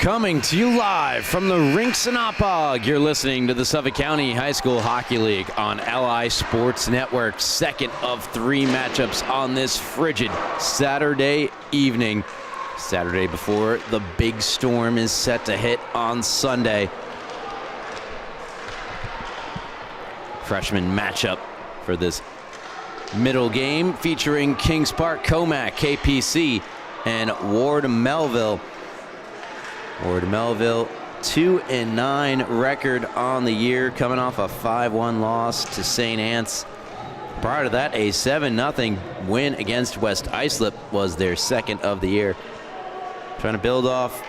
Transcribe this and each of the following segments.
Coming to you live from the rinks in Oppog, you're listening to the Suffolk County High School Hockey League on LI Sports Network. Second of three matchups on this frigid Saturday evening. Saturday before the big storm is set to hit on Sunday. Freshman matchup for this middle game featuring Kings Park, Commack, KPC, and Ward Melville. Ward Melville, 2-9 record on the year, coming off a 5-1 loss to St. Anne's. Prior to that, a 7-0 win against West Islip was their second of the year. Trying to build off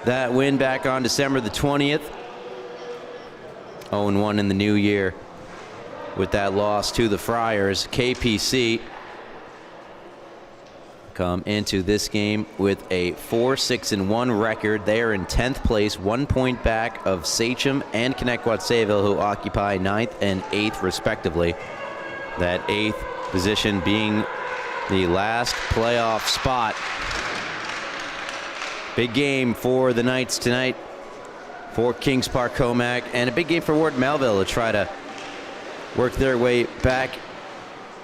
that win back on December the 20th. 0-1 in the new year with that loss to the Friars. KPC come into this game with a 4-6-1 record. They are in 10th place, 1 point back of Sachem and Commack, who occupy 9th and 8th respectively. That 8th position being the last playoff spot. Big game for the Knights tonight for Kings Park, Commack, and a big game for Ward Melville to try to work their way back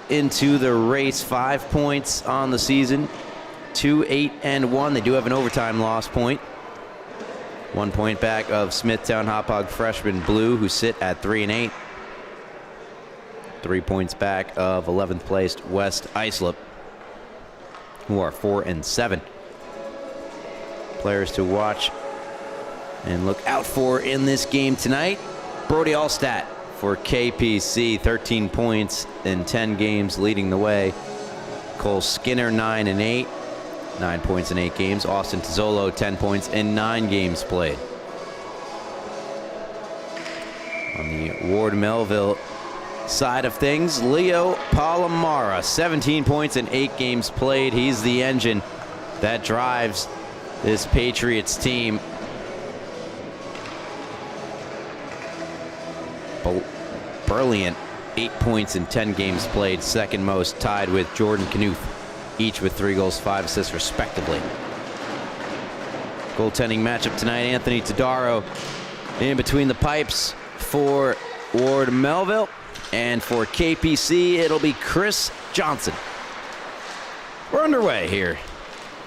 into the race. 5 points on the season, 2-8-1. They do have an overtime loss point. 1 point back of Smithtown Hauppauge freshman Blue, who sit at 3-8. 3 points back of 11th placed West Islip, who are 4-7. Players to watch and look out for in this game tonight: Brody Allstat for KPC, 13 points in 10 games leading the way. Cole Skinner, 9-8, 9 points in 8 games. Austin Tizzolo, 10 points in 9 games played. On the Ward Melville side of things, Leo Palomara, 17 points in 8 games played. He's the engine that drives this Patriots team. Brilliant, 8 points in 10 games played, second most, tied with Jordan Knuth, each with 3 goals, 5 assists respectively. Goaltending matchup tonight: Anthony Todaro in between the pipes for Ward Melville, and for KPC it'll be Chris Johnson. We're underway here,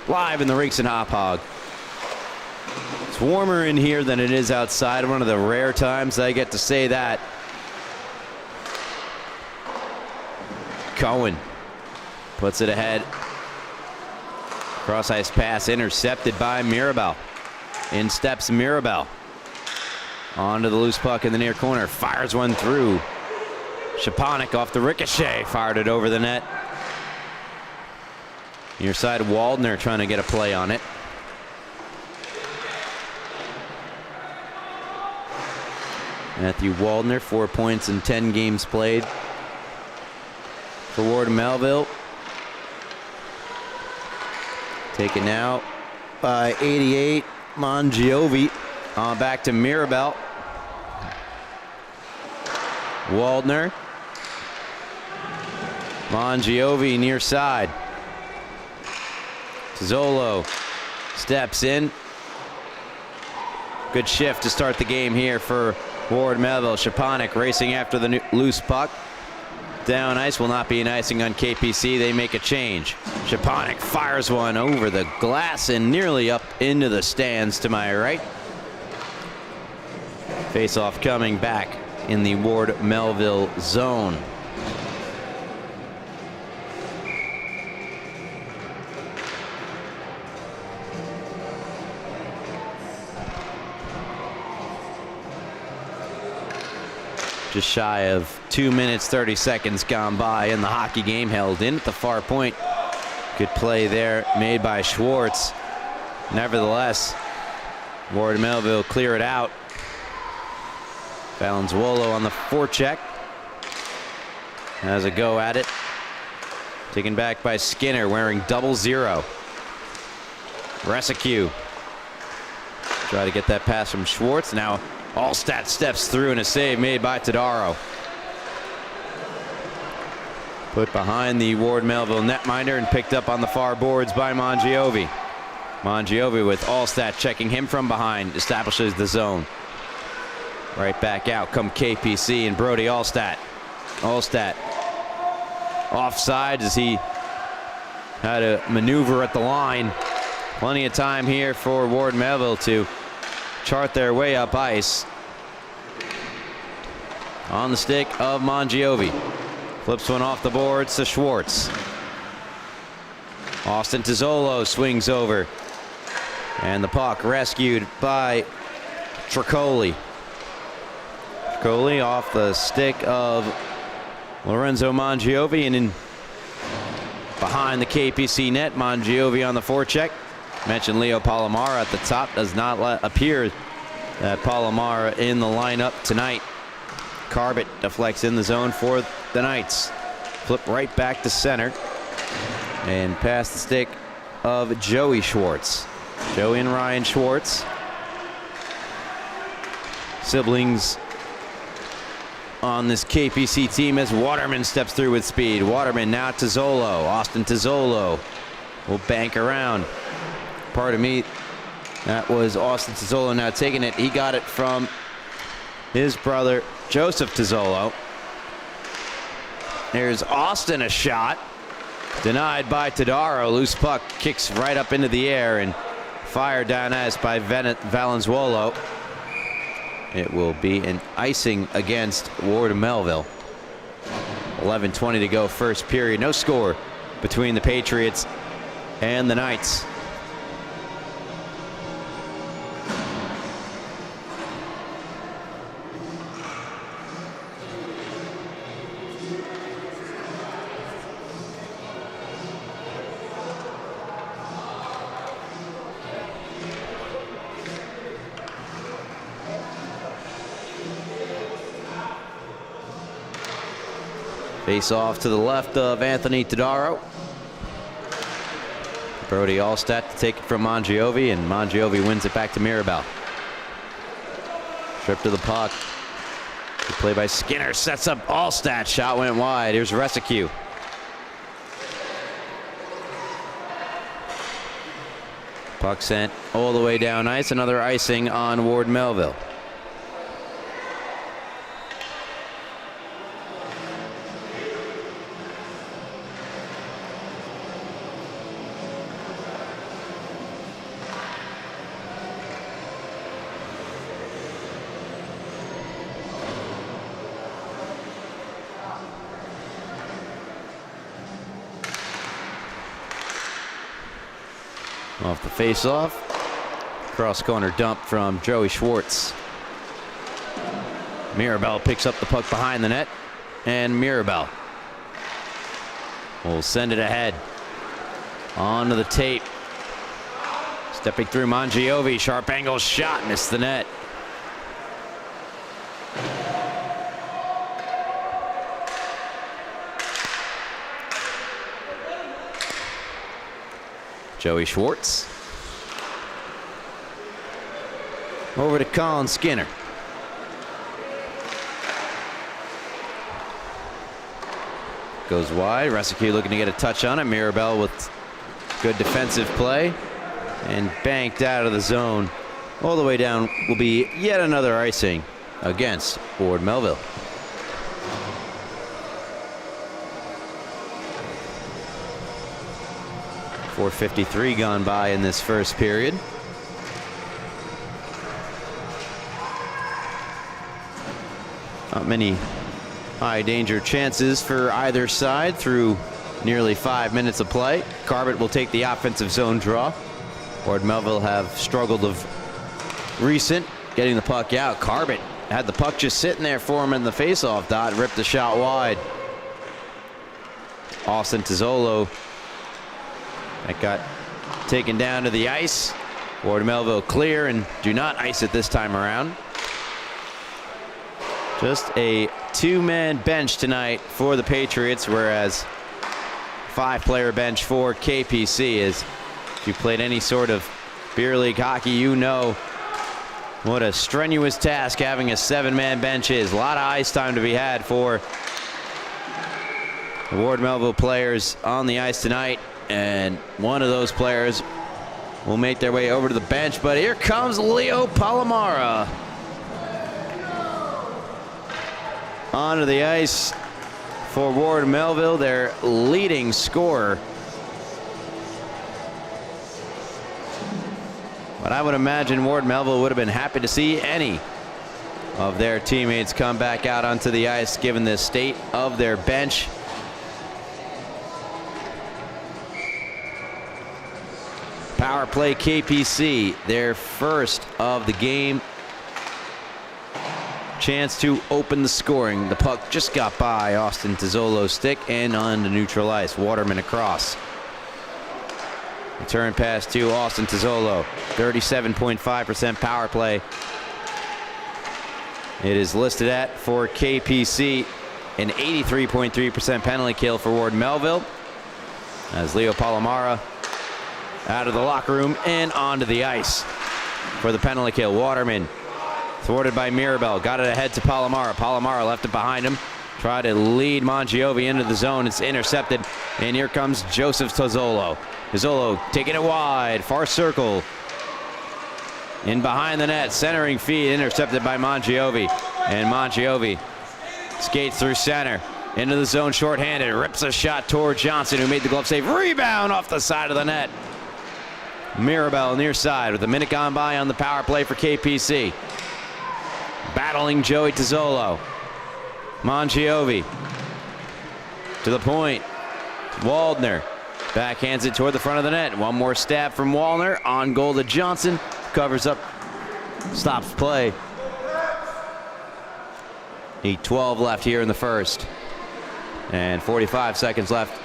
live in the rinks in Hauppauge. It's warmer in here than it is outside. One of the rare times I get to say that. Cohen puts it ahead. Cross ice pass intercepted by Mirabel. In steps Mirabel. Onto the loose puck in the near corner. Fires one through. Shaponik off the ricochet. Fired it over the net. Near side, Waldner trying to get a play on it. Matthew Waldner, 4 points in 10 games played for Ward Melville. Taken out by 88, Mongiovi. Back to Mirabel. Waldner. Mongiovi near side. Zolo steps in. Good shift to start the game here for Ward Melville. Shaponik racing after the loose puck. Down ice, will not be an icing on KPC. They make a change. Shaponik fires one over the glass and nearly up into the stands to my right. Face-off coming back in the Ward Melville zone. Just shy of 2 minutes, 30 seconds gone by in the hockey game, held in at the far point. Good play there made by Schwartz. Nevertheless, Ward Melville clear it out. Valenzuolo on the forecheck. Has a go at it. Taken back by Skinner, wearing 00. Resicue. Try to get that pass from Schwartz. Now Allstat steps through and a save made by Todaro. Put behind the Ward Melville netminder and picked up on the far boards by Mongiovi. Mangiovi with Allstat checking him from behind, establishes the zone. Right back out come KPC and Brody Allstat. Allstat offside as he had to maneuver at the line. Plenty of time here for Ward Melville to chart their way up ice. On the stick of Mangiovi. Flips one off the boards to Schwartz. Austin Tizzolo swings over. And the puck rescued by Tricoli. Tricoli off the stick of Lorenzo Mangiovi and in behind the KPC net. Mangiovi on the forecheck. Mentioned Leo Palomara at the top. Does not appear that Palomara in the lineup tonight. Carbett deflects in the zone for the Knights. Flip right back to center and past the stick of Joey Schwartz. Joey and Ryan Schwartz, siblings on this KPC team as Waterman steps through with speed. Waterman now Tizzolo. Austin Tizzolo will bank around. Pardon me, that was Austin Tizzolo now taking it. He got it from his brother Joseph Tizzolo. There's Austin, a shot denied by Todaro. Loose puck kicks right up into the air and fired down ice by Valenzuolo. It will be an icing against Ward Melville. 11:20 to go first period. No score between the Patriots and the Knights. Face off to the left of Anthony Todaro. Brody Allstat to take it from Mangiovi, and Mangiovi wins it back to Mirabel. Trip to the puck. Good play by Skinner. Sets up Allstat. Shot went wide. Here's Rescue. Puck sent all the way down ice. Another icing on Ward Melville. Off the face-off. Cross-corner dump from Joey Schwartz. Mirabel picks up the puck behind the net, and Mirabel will send it ahead. Onto the tape. Stepping through Mangiovi. Sharp angle shot. Missed the net. Joey Schwartz. Over to Colin Skinner. Goes wide. Rescue looking to get a touch on it. Mirabel with good defensive play. And banked out of the zone. All the way down will be yet another icing against Ward Melville. .453 gone by in this first period. Not many high danger chances for either side through nearly 5 minutes of play. Carbett will take the offensive zone draw. Ward Melville have struggled of recent getting the puck out. Carbett had the puck just sitting there for him in the faceoff dot, ripped the shot wide. Austin Tizzolo that got taken down to the ice. Ward Melville clear and do not ice it this time around. Just a two-man bench tonight for the Patriots, whereas five-player bench for KPC. Is if you played any sort of beer league hockey, you know what a strenuous task having a seven-man bench is. A lot of ice time to be had for the Ward Melville players on the ice tonight. And one of those players will make their way over to the bench, but here comes Leo Palomara onto the ice for Ward Melville, their leading scorer. But I would imagine Ward Melville would have been happy to see any of their teammates come back out onto the ice given the state of their bench. Power play KPC, their first of the game. Chance to open the scoring. The puck just got by Austin Tizzolo's stick and on the neutral ice. Waterman across. Return pass to Austin Tizzolo. 37.5% power play. It is listed at for KPC an 83.3% penalty kill for Ward Melville. As Leo Palomara out of the locker room and onto the ice for the penalty kill. Waterman thwarted by Mirabel. Got it ahead to Palomara. Palomara left it behind him. Tried to lead Mongiovi into the zone. It's intercepted. And here comes Joseph Tizzolo. Tizzolo taking it wide. Far circle. In behind the net. Centering feed. Intercepted by Mongiovi. And Mongiovi skates through center. Into the zone shorthanded. Rips a shot toward Johnson, who made the glove save. Rebound off the side of the net. Mirabel near side with a minute gone by on the power play for KPC. Battling Joey Tizzolo. Mongiovi to the point. Waldner backhands it toward the front of the net. One more stab from Waldner. On goal to Johnson. Covers up. Stops play. 8:12 left here in the first. And 45 seconds left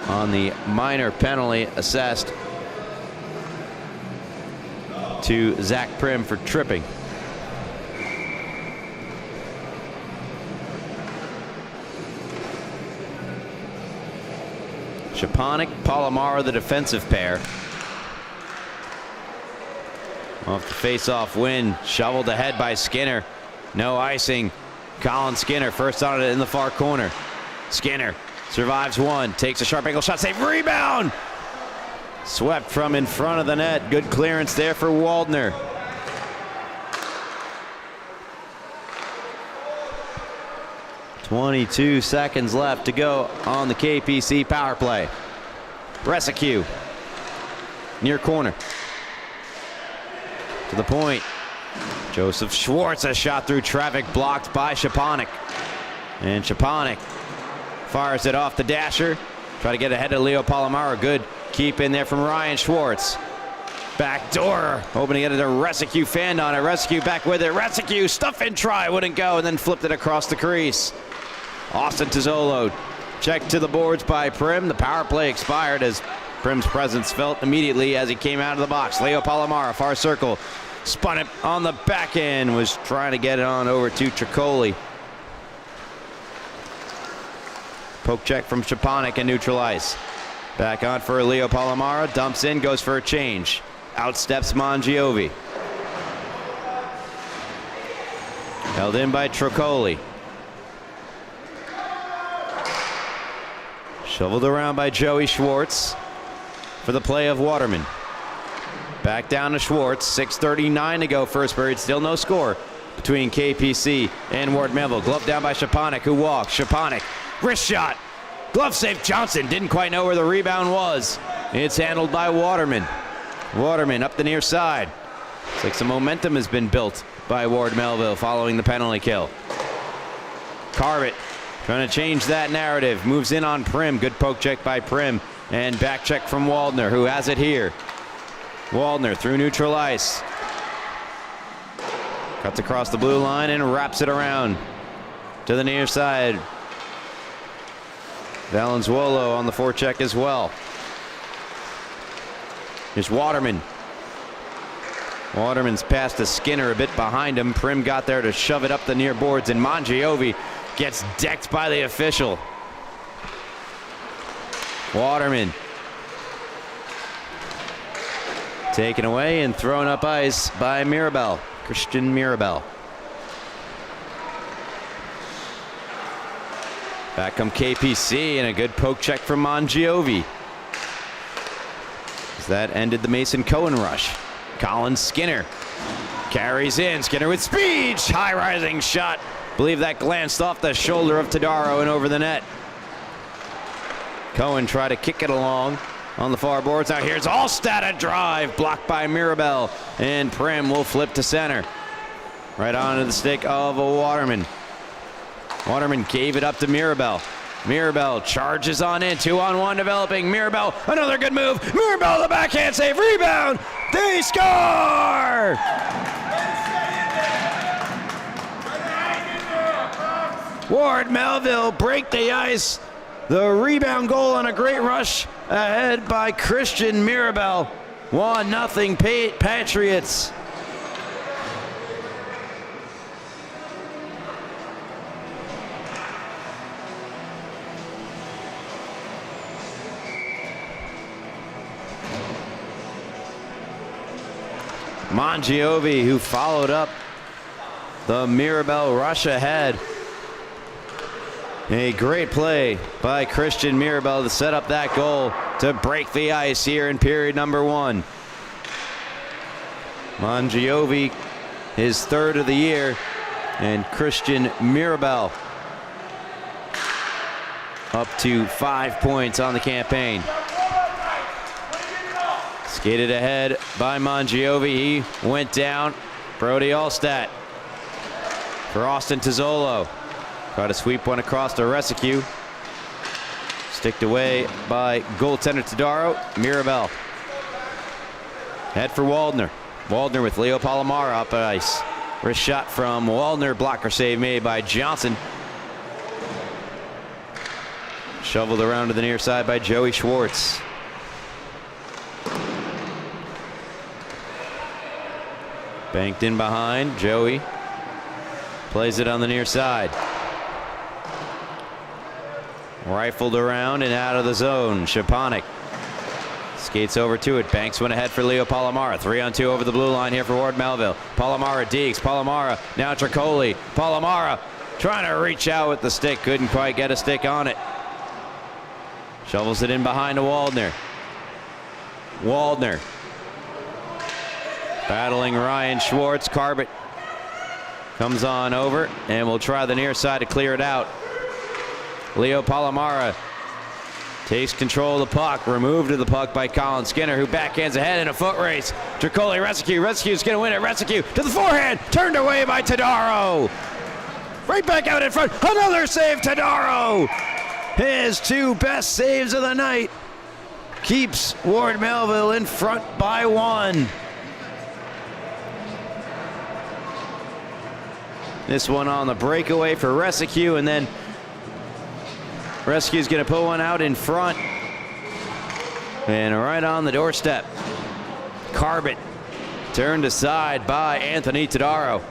on the minor penalty assessed to Zach Prim for tripping. Shaponik, Palomara, the defensive pair. Off the face-off win, shoveled ahead by Skinner. No icing. Colin Skinner first on it in the far corner. Skinner survives one, takes a sharp angle shot, save, rebound! Swept from in front of the net. Good clearance there for Waldner. .22 seconds left to go on the KPC power play. Rescue near corner. To the point. Joseph Schwartz, a shot through traffic blocked by Shaponik. And Shaponik fires it off the dasher. Try to get ahead of Leo Palomara. Good keep in there from Ryan Schwartz. Back door, hoping to get it to Rescue. Fanned on it. Rescue back with it. Rescue, stuff and try, wouldn't go, and then flipped it across the crease. Austin Tizzolo checked to the boards by Prim. The power play expired as Prim's presence felt immediately as he came out of the box. Leo Palomara, far circle. Spun it on the back end. Was trying to get it on over to Tricoli. Poke check from Shaponik and neutral ice. Back on for Leo Palomara. Dumps in, goes for a change. Outsteps Mongiovi. Held in by Tricoli. Shoveled around by Joey Schwartz for the play of Waterman. Back down to Schwartz. 6:39 to go first period. Still no score between KPC and Ward Melville. Glove down by Shaponik, who walks. Shaponik, wrist shot. Glove save. Johnson didn't quite know where the rebound was. It's handled by Waterman. Waterman up the near side. Looks like some momentum has been built by Ward Melville following the penalty kill. Carvett trying to change that narrative. Moves in on Prim. Good poke check by Prim. And back check from Waldner, who has it here. Waldner through neutral ice. Cuts across the blue line and wraps it around to the near side. Valenzuolo on the forecheck as well. Here's Waterman. Waterman's passed to Skinner a bit behind him. Prim got there to shove it up the near boards, and Mongiovi gets decked by the official. Waterman taken away and thrown up ice by Mirabel, Christian Mirabel. Back come KPC and a good poke check from Mongiovi. as that ended the Mason Cohen rush. Colin Skinner carries in. Skinner with speed. High rising shot. Believe that glanced off the shoulder of Todaro and over the net. Cohen tried to kick it along on the far boards. Now here's Allstat, a drive blocked by Mirabel, and Prim will flip to center. Right onto the stick of Waterman. Waterman gave it up to Mirabel. Mirabel charges on in, 2-on-1 developing. Mirabel, another good move. Mirabel, the backhand save, rebound. They score! Ward Melville break the ice. The rebound goal on a great rush ahead by Christian Mirabel. 1-0 Patriots. Mongiovi, who followed up the Mirabel rush ahead. A great play by Christian Mirabel to set up that goal to break the ice here in period number 1. Mongiovi, his third of the year, and Christian Mirabel up to 5 points on the campaign. Skated ahead by Mongiovi. He went down. Brody Allstat for Austin Tizzolo. Try to sweep one across to Rescue. Sticked away by goaltender Todaro. Mirabel. Head for Waldner. Waldner with Leo Palomar up ice. Wrist shot from Waldner. Blocker save made by Johnson. Shoveled around to the near side by Joey Schwartz. Banked in behind. Joey plays it on the near side. Rifled around and out of the zone. Shaponik skates over to it. Banks went ahead for Leo Palomara. 3-on-2 over the blue line here for Ward Melville. Palomara Deeks. Palomara now Tricoli. Palomara trying to reach out with the stick. Couldn't quite get a stick on it. Shovels it in behind to Waldner. Waldner battling Ryan Schwartz. Carbett comes on over and will try the near side to clear it out. Leo Palomara takes control of the puck. Removed of the puck by Colin Skinner, who backhands ahead in a foot race. Tricoli Rescue. Rescue's going to win it. Rescue to the forehand. Turned away by Todaro. Right back out in front. Another save, Todaro. His 2 best saves of the night. Keeps Ward Melville in front by 1. This one on the breakaway for Rescue, and then Rescue's going to put one out in front. And right on the doorstep, Carbett turned aside by Anthony Todaro.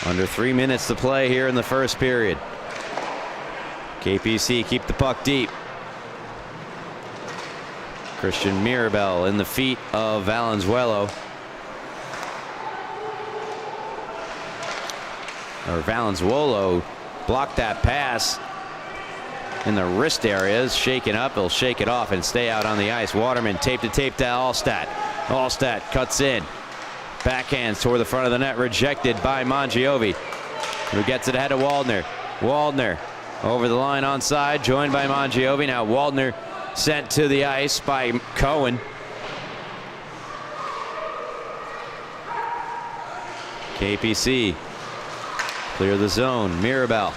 Under 3 minutes to play here in the first period. KPC keep the puck deep. Christian Mirabel in the feet of Valenzuela. Or Valenzuela blocked that pass in the wrist areas. Shaken up, he'll shake it off and stay out on the ice. Waterman tape to Allstat. Allstat cuts in. Backhands toward the front of the net, rejected by Mongiovi, who gets it ahead of Waldner. Waldner over the line onside, joined by Mongiovi. Now Waldner sent to the ice by Cohen. KPC clear the zone. Mirabel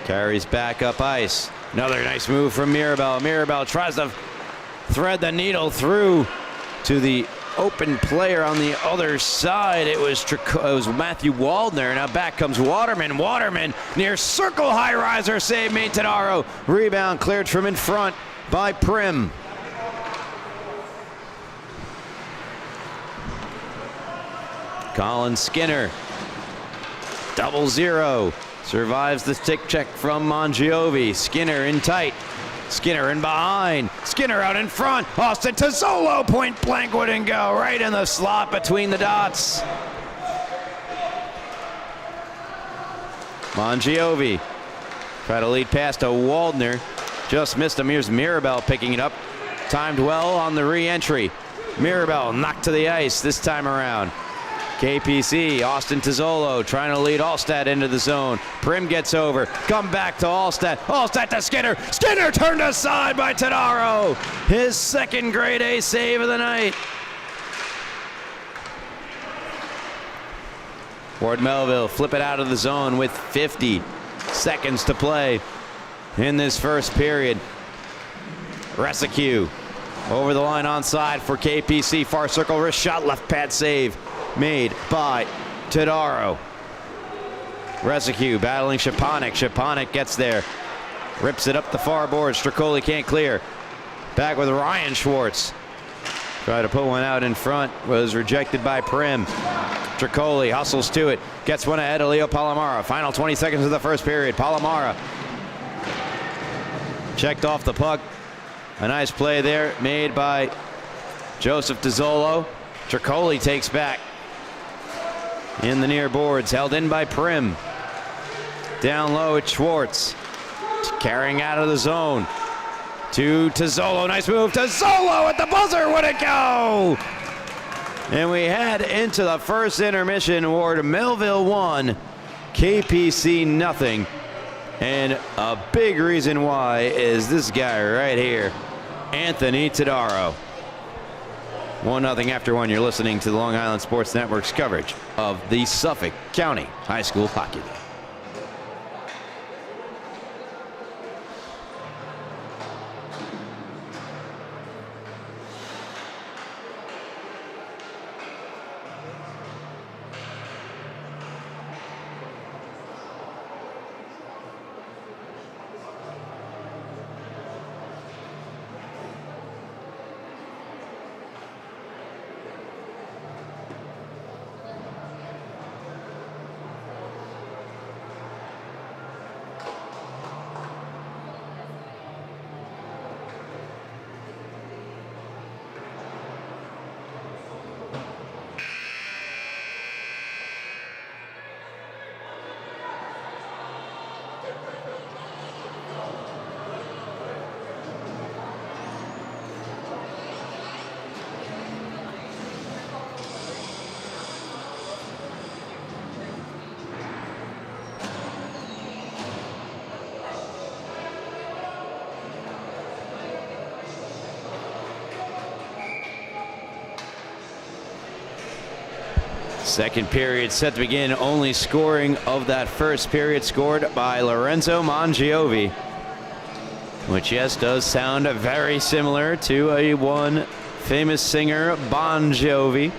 carries back up ice. Another nice move from Mirabel. Mirabel tries to thread the needle through to the open player on the other side. It was Matthew Waldner. Now back comes Waterman. Waterman near circle, high riser save made. Todaro. Rebound cleared from in front by Prim. Colin Skinner, 0-0, survives the stick check from Mongiovi. Skinner in tight. Skinner in behind. Skinner out in front. Austin Tizzolo, point blank wouldn't go. Right in the slot between the dots. Mangiovi try to lead past to Waldner. Just missed him. Here's Mirabel picking it up. Timed well on the re-entry. Mirabel knocked to the ice this time around. KPC, Austin Tizzolo trying to lead Allstat into the zone. Prim gets over. Come back to Allstat. Allstat to Skinner. Skinner turned aside by Tadaro. His second grade A save of the night. Ward Melville flip it out of the zone with 50 seconds to play in this first period. Rescue over the line onside for KPC. Far circle wrist shot, left pad save made by Tadaro. Rescue battling Szczepanik. Szczepanik gets there. Rips it up the far board. Stricoli can't clear. Back with Ryan Schwartz. Tried to put one out in front. Was rejected by Prim. Stricoli hustles to it. Gets one ahead of Leo Palomara. Final 20 seconds of the first period. Palomara checked off the puck. A nice play there made by Joseph Tizzolo. Stricoli takes back in the near boards. Held in by Prim. Down low at Schwartz. Carrying out of the zone. To Tizzolo. Nice move. Tizzolo at the buzzer. Would it go? And we head into the first intermission. Ward Melville 1, KPC nothing. And a big reason why is this guy right here, Anthony Tadaro. 1-0 after one. You're listening to the Long Island Sports Network's coverage of the Suffolk County High School Hockey League. Second period set to begin. Only scoring of that first period scored by Lorenzo Mangiovi, which, yes, does sound very similar to a one famous singer, Bon Jovi.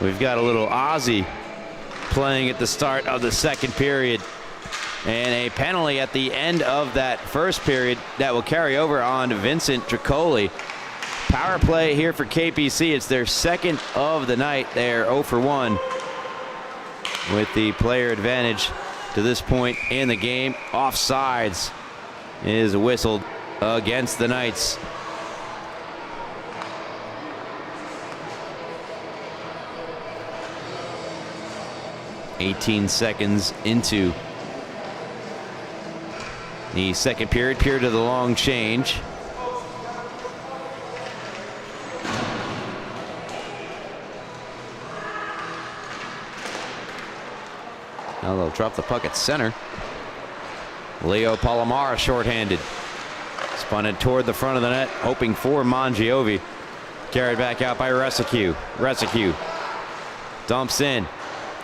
We've got a little Ozzy playing at the start of the second period, and a penalty at the end of that first period that will carry over on Vincent Tricoli. Power play here for KPC. It's their second of the night. They're 0 for 1 with the player advantage to this point in the game. Offsides is whistled against the Knights. "18 seconds into the second period of the long change. Now they'll drop the puck at center. Leo Palomara shorthanded. Spun it toward the front of the net, hoping for Mangiovi. Carried back out by Rescue. Rescue dumps in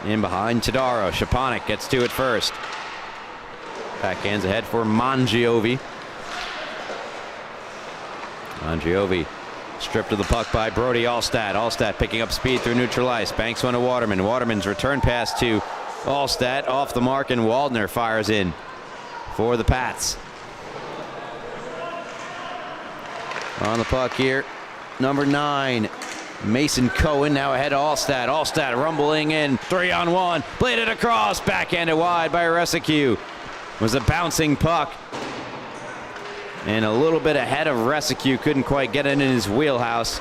behind Tadaro. Szczepanik gets to it first. Backhands ahead for Mangiovi. Mangiovi stripped of the puck by Brody Allstat. Allstat picking up speed through neutral ice. Banks one to Waterman. Waterman's return pass to Allstat off the mark, and Waldner fires in for the Pats. On the puck here, number 9, Mason Cohen, now ahead of Allstat. Allstat rumbling in, 3-on-1, played it across, backhanded wide by Rescue. Was a bouncing puck, and a little bit ahead of Rescue, couldn't quite get it in his wheelhouse.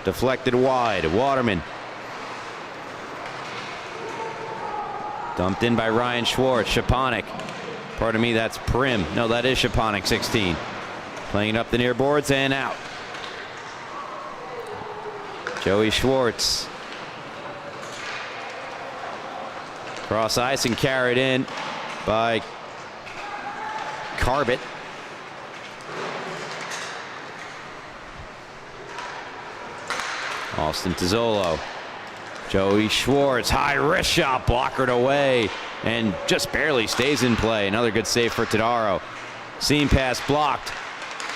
Deflected wide. Waterman Dumped in by Ryan Schwartz. Shaponik. Pardon me, that's Prim. No, that is Shaponik, 16. Playing it up the near boards and out. Joey Schwartz. Cross ice and carried in by Carbit. Austin Tizzolo. Joey Schwartz, high wrist shot, blockered away, and just barely stays in play. Another good save for Todaro. Seam pass blocked.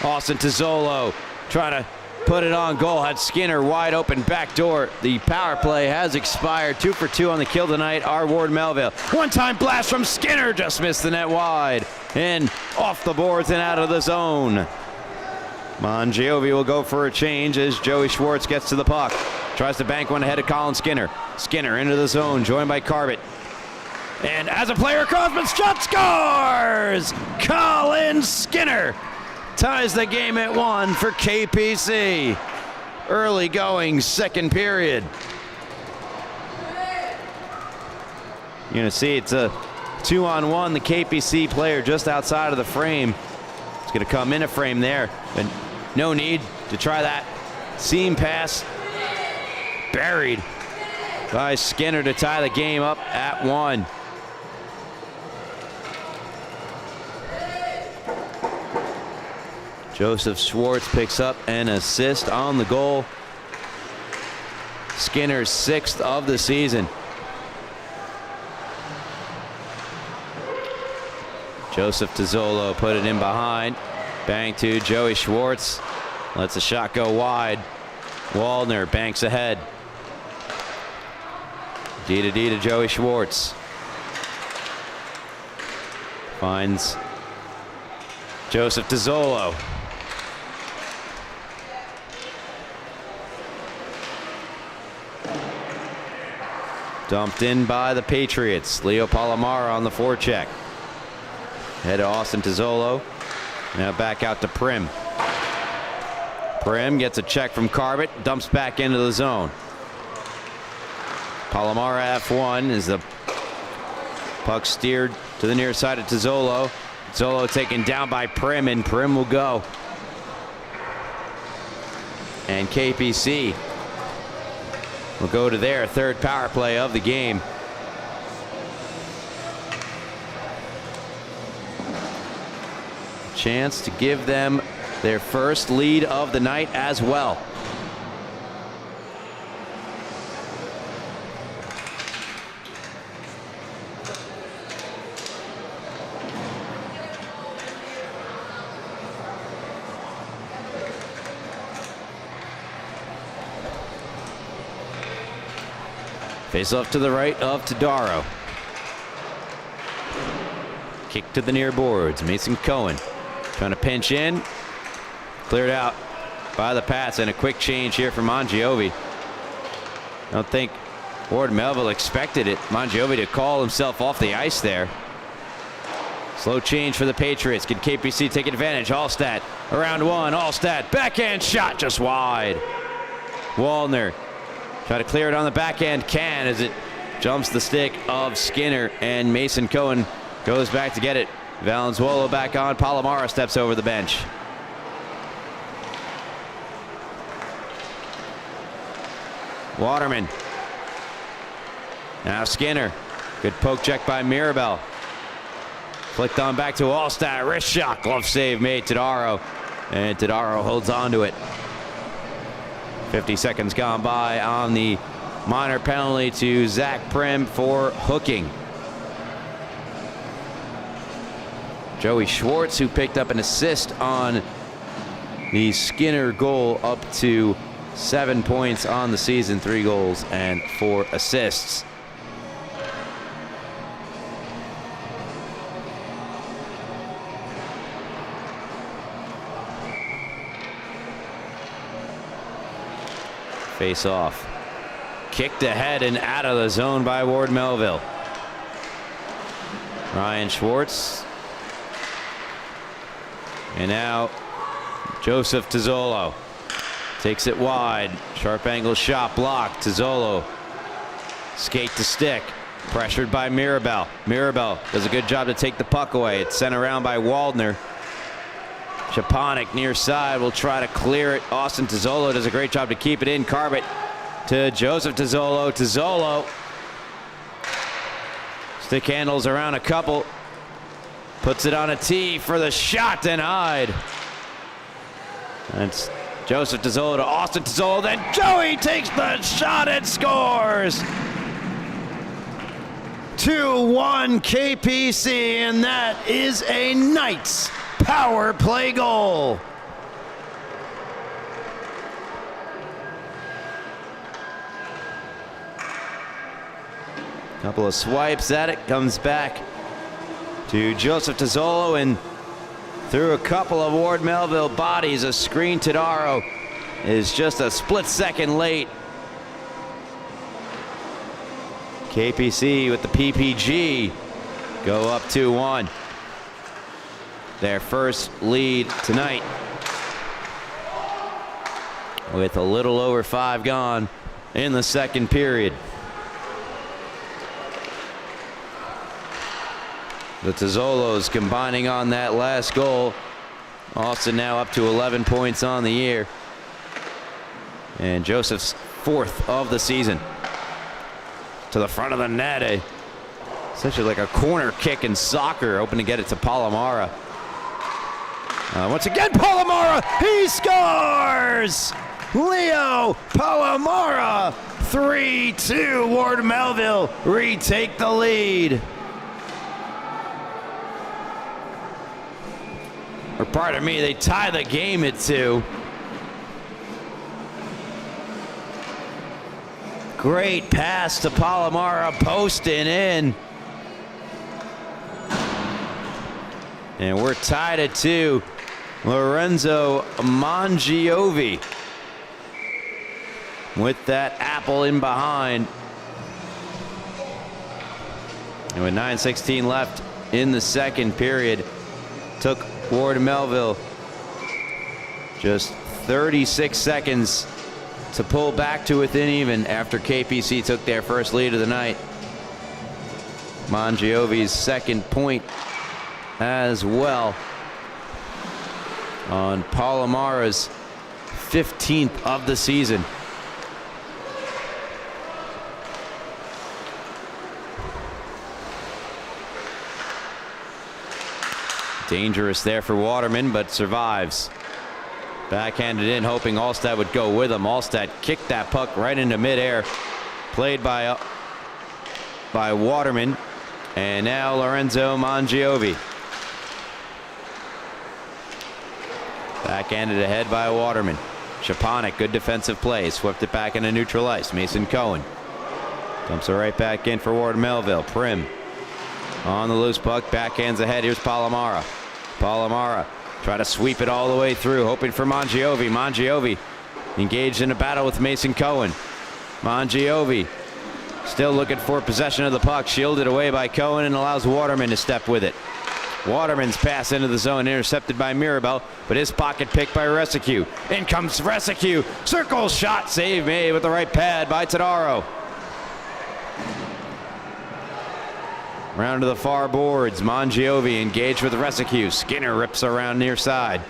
Austin Tizzolo trying to put it on goal, had Skinner wide open back door. The power play has expired. 2 for 2 on the kill tonight are Ward Melville. One-time blast from Skinner, just missed the net wide. And off the boards and out of the zone. Mangiovi will go for a change as Joey Schwartz gets to the puck. Tries to bank one ahead of Colin Skinner. Skinner into the zone, joined by Carbit. And as a player, Crosman's shot scores! Colin Skinner ties the game at 1 for KPC. Early going second period. You're going to see it's a 2-on-1. The KPC player just outside of the frame. It's going to come in a frame there, but no need to try that seam pass. Buried by Skinner to tie the game up at 1. Joseph Schwartz picks up an assist on the goal. Skinner's 6th of the season. Joseph Tizzolo put it in behind. Bang to Joey Schwartz. Lets the shot go wide. Waldner banks ahead. D to Joey Schwartz. Finds Joseph Tizzolo. Dumped in by the Patriots. Leo Palomara on the forecheck. Head to Austin Tizzolo. Now back out to Prim. Prim gets a check from Carbit. Dumps back into the zone. Palomara F1 as the puck steered to the near side of Tizzolo. Tizzolo taken down by Prim, and Prim will go. And KPC will go to their 3rd power play of the game. Chance to give them their first lead of the night as well. Face off to the right of Todaro. Kick to the near boards. Mason Cohen trying to pinch in. Cleared out by the pass, and a quick change here from Mangiovi. I don't think Ward Melville expected it. Mangiovi to call himself off the ice there. Slow change for the Patriots. Can KPC take advantage? Allstat around 1. Allstat backhand shot just wide. Waldner try to clear it on the backhand. Can as it jumps the stick of Skinner, and Mason Cohen goes back to get it. Valenzuela back on. Palomara steps over the bench. Waterman. Now Skinner. Good poke check by Mirabel. Flicked on back to Allstat. Wrist shot. Glove save made Todaro. And Todaro holds on to it. 50 seconds gone by on the minor penalty to Zach Prim for hooking. Joey Schwartz, who picked up an assist on the Skinner goal, up to 7 points on the season, 3 goals and 4 assists. Face off. Kicked ahead and out of the zone by Ward Melville. Ryan Schwartz. And now Joseph Tizzolo takes it wide. Sharp angle shot blocked. Tizzolo skate to stick. Pressured by Mirabel. Mirabel does a good job to take the puck away. It's sent around by Waldner. Shaponik near side will try to clear it. Austin Tizzolo does a great job to keep it in. Carbett to Joseph Tizzolo. Tizzolo. Stick handles around a couple. Puts it on a tee for the shot, denied. That's Joseph Tizzolo to Austin Tizzolo. Then Joey takes the shot and scores. 2-1 KPC, and that is a Knights power play goal. Couple of swipes at it, comes back to Joseph Tizzolo, and through a couple of Ward Melville bodies, a screen. Tadaro is just a split second late. KPC with the PPG go up 2-1. Their first lead tonight, with a little over 5 gone in the second period. The Tizzolos combining on that last goal. Austin now up to 11 points on the year. And Joseph's 4th of the season. To the front of the net. Essentially like a corner kick in soccer. Hoping to get it to Palomara. Once again, Palomara, he scores! Leo Palomara, 3-2. Ward Melville retake the lead. Or pardon me, they tie the game at 2. Great pass to Palomara, posting in. And we're tied at 2. Lorenzo Mangiovi with that apple in behind. And with 9:16 left in the second period, took Ward Melville just 36 seconds to pull back to within even after KPC took their first lead of the night. Mangiovi's second point as well on Palomara's 15th of the season. Dangerous there for Waterman, but survives. Backhanded in, hoping Alstad would go with him. Alstad kicked that puck right into midair. Played by Waterman. And now Lorenzo Mangiovi. Backhanded ahead by Waterman. Shaponik, good defensive play. Swept it back into neutral ice. Mason Cohen dumps it right back in for Ward Melville. Prim on the loose puck. Backhands ahead. Here's Palomara. Palomara try to sweep it all the way through, hoping for Mangiovi. Mangiovi engaged in a battle with Mason Cohen. Mangiovi still looking for possession of the puck. Shielded away by Cohen and allows Waterman to step with it. Waterman's pass into the zone, intercepted by Mirabel, but his pocket picked by Resicue. In comes Resicue. Circle shot, save made with the right pad by Tadaro. Round to the far boards. Mangiovi engaged with Resicue. Skinner rips around near side.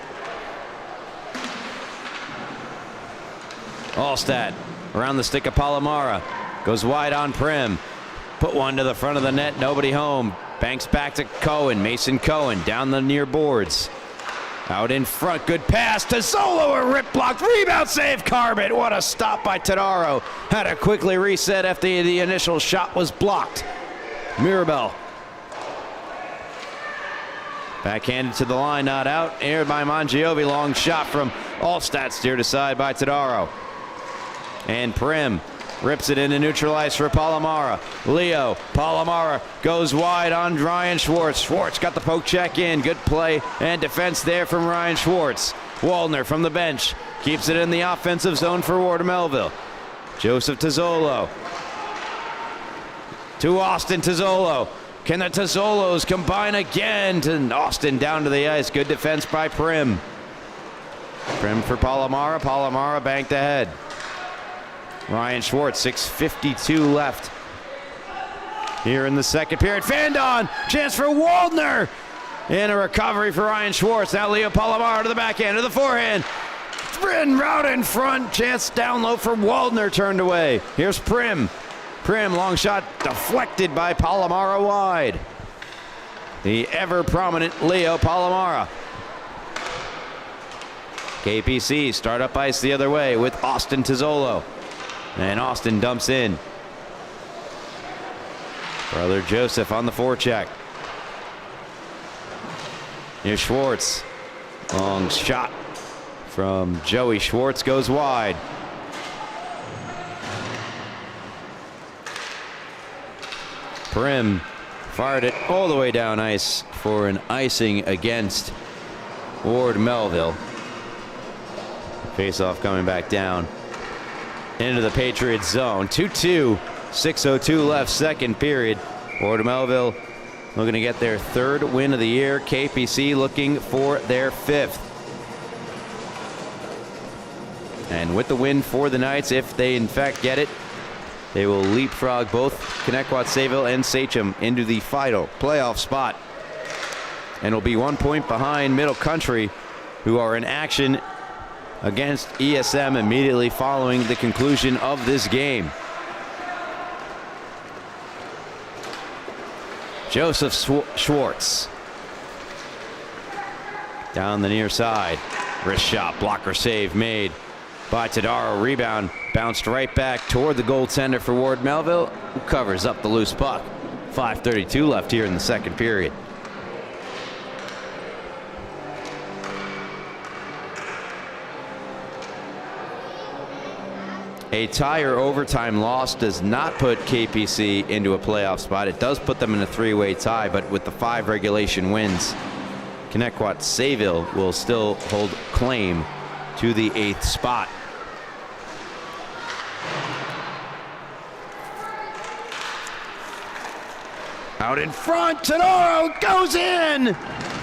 Alstad around the stick of Palomara. Goes wide on Prim. Put one to the front of the net. Nobody home. Banks back to Cohen. Mason Cohen down the near boards. Out in front. Good pass to Solo. A rip block. Rebound save. Carbett. What a stop by Tadaro. Had to quickly reset after the initial shot was blocked. Mirabel. Backhanded to the line, not out. Aired by Mangiovi. Long shot from Alstad, steered aside by Tadaro. And Prim rips it into neutral ice for Palomara. Leo Palomara goes wide on Ryan Schwartz. Schwartz got the poke check in. Good play and defense there from Ryan Schwartz. Waldner from the bench keeps it in the offensive zone for Ward Melville. Joseph Tizzolo to Austin Tizzolo. Can the Tizzolos combine again? To Austin down to the ice. Good defense by Prim. Prim for Palomara. Palomara banked ahead. Ryan Schwartz, 6:52 left here in the second period. Fandon, chance for Waldner. And a recovery for Ryan Schwartz. Now Leo Palomaro to the backhand, to the forehand. Route in front, chance down low for Waldner, turned away. Here's Prim. Prim, long shot deflected by Palomaro wide. The ever-prominent Leo Palomaro. KPC start up ice the other way with Austin Tizzolo. And Austin dumps in. Brother Joseph on the forecheck. Here's Schwartz. Long shot from Joey Schwartz goes wide. Prim fired it all the way down ice for an icing against Ward Melville. Face-off coming back down into the Patriots zone. 2-2, 6:02 left, second period. Ward Melville looking to get their third win of the year. KPC looking for their fifth. And with the win for the Knights, if they in fact get it, they will leapfrog both Commack, Sayville, and Sachem into the final playoff spot. And will be 1 point behind Middle Country, who are in action against ESM immediately following the conclusion of this game. Joseph Schwartz down the near side. Wrist shot, blocker save made by Tadaro. Rebound bounced right back toward the goaltender for Ward Melville, who covers up the loose puck. 5:32 left here in the second period. A tie or overtime loss does not put KPC into a playoff spot. It does put them in a three-way tie, but with the 5 regulation wins, Commack Sayville will still hold claim to the 8th spot. Out in front, Tadaro goes in.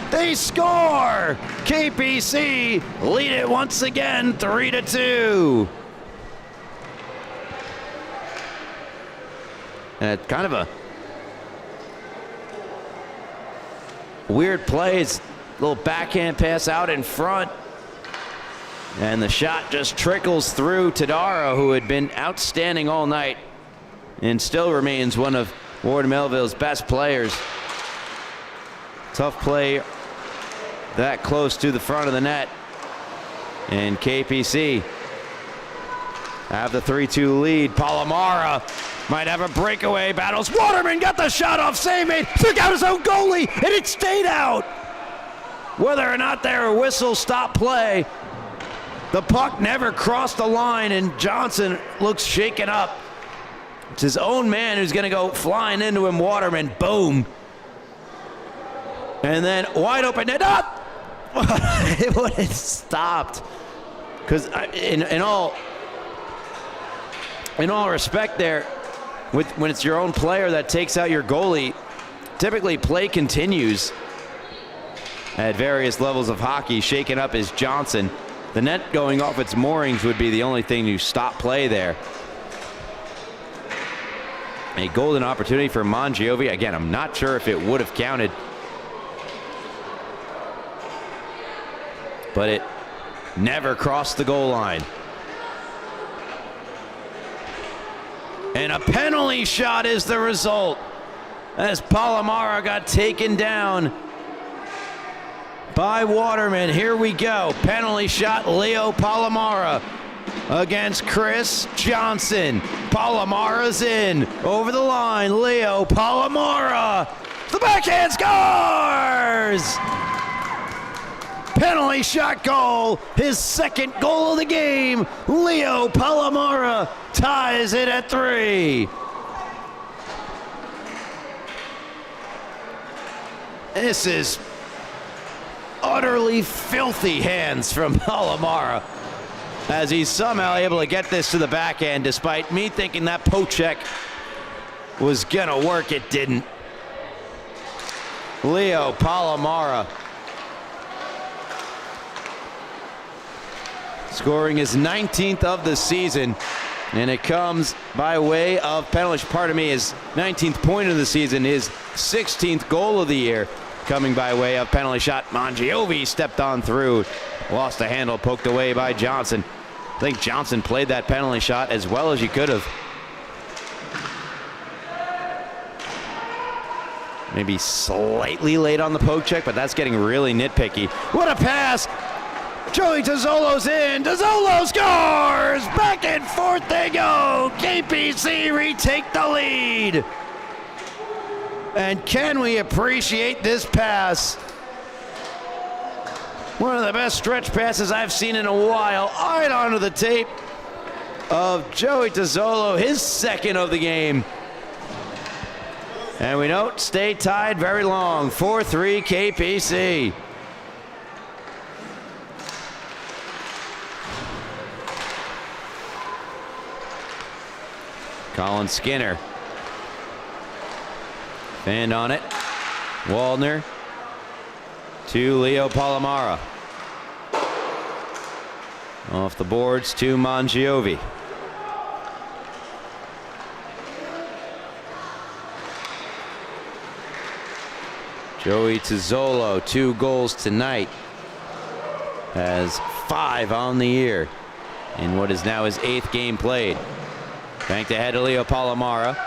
They score. KPC lead it once again, 3-2. And kind of a weird play. It's a little backhand pass out in front. And the shot just trickles through Tadaro, who had been outstanding all night and still remains one of Ward Melville's best players. Tough play that close to the front of the net. And KPC have the 3-2 lead. Palomaro might have a breakaway. Battles Waterman, got the shot off, save made, took out his own goalie, and it stayed out. Whether or not there were whistles, stop play, the puck never crossed the line, and Johnson looks shaken up. It's his own man who's going to go flying into him. Waterman, boom. And then wide open net up. It would have stopped. Because in all respect there, when it's your own player that takes out your goalie, typically play continues at various levels of hockey. Shaken up is Johnson. The net going off its moorings would be the only thing to stop play there. A golden opportunity for Mongiovi. Again, I'm not sure if it would have counted, but it never crossed the goal line. And a penalty shot is the result, as Palomaro got taken down by Waterman. Here we go. Penalty shot, Leo Palomaro against Chris Johnson. Palomaro's in. Over the line, Leo Palomaro. The backhand scores! Penalty shot goal, his second goal of the game. Leo Palomaro ties it at 3. This is utterly filthy hands from Palomaro, as he's somehow able to get this to the backhand, despite me thinking that poke check was gonna work. It didn't. Leo Palomaro scoring his 19th of the season And it comes by way of penalty. Pardon me, his 19th point of the season, his 16th goal of the year, coming by way of penalty shot. Mangiovi stepped on through, lost the handle, poked away by Johnson. I think Johnson played that penalty shot as well as he could have. Maybe slightly late on the poke check, but that's getting really nitpicky. What a pass! Joey Tozzolo's in. Tozzolo scores! Back and forth they go. KPC retake the lead. And can we appreciate this pass? One of the best stretch passes I've seen in a while. Right onto the tape of Joey Tozzolo, his second of the game. And we don't stay tied very long. 4-3 KPC. Colin Skinner. Fanned on it. Waldner to Leo Palomara. Off the boards to Mangiovi. Joey Tozzolo, 2 goals tonight. Has 5 on the year in what is now his 8th game played. Banked ahead to Leo Palomara.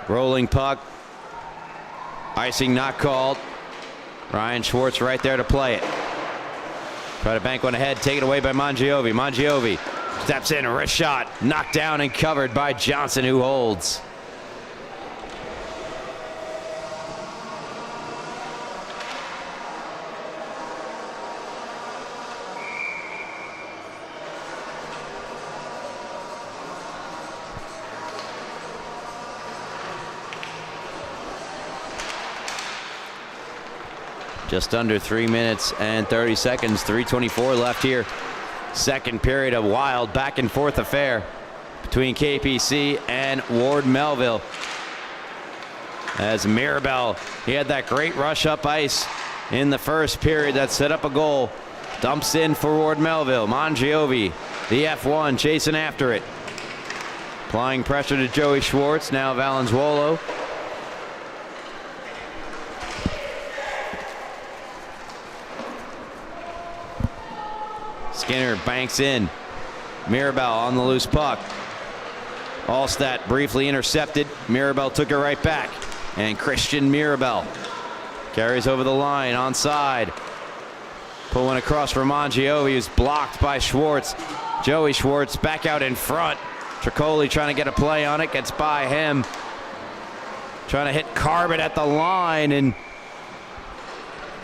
Rolling puck. Icing not called. Ryan Schwartz right there to play it. Try to bank one ahead, taken away by Mangiovi. Mangiovi steps in, wrist shot, knocked down and covered by Johnson, who holds. Just under 3 minutes and 30 seconds, 3:24 left here. Second period, a wild back and forth affair between KPC and Ward Melville. As Mirabel, he had that great rush up ice in the first period that set up a goal. Dumps in for Ward Melville. Mangiovi, the F1, chasing after it. Applying pressure to Joey Schwartz, now Valenzuolo. Skinner banks in. Mirabel on the loose puck. Allstat briefly intercepted. Mirabel took it right back. And Christian Mirabel carries over the line onside. Pulling across for Mangiovi, who's blocked by Schwartz. Joey Schwartz back out in front. Tricoli trying to get a play on it. Gets by him. Trying to hit Carbon at the line, and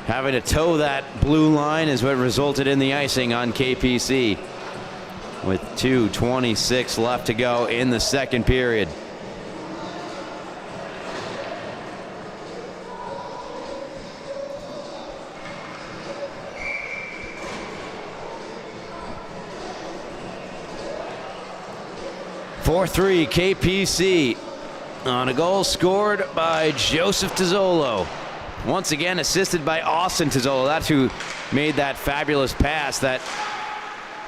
having to toe that blue line is what resulted in the icing on KPC with 2:26 left to go in the second period. (4-3) KPC on a goal scored by Joseph Tozzolo. Once again assisted by Austin Tozzolo. That's who made that fabulous pass, that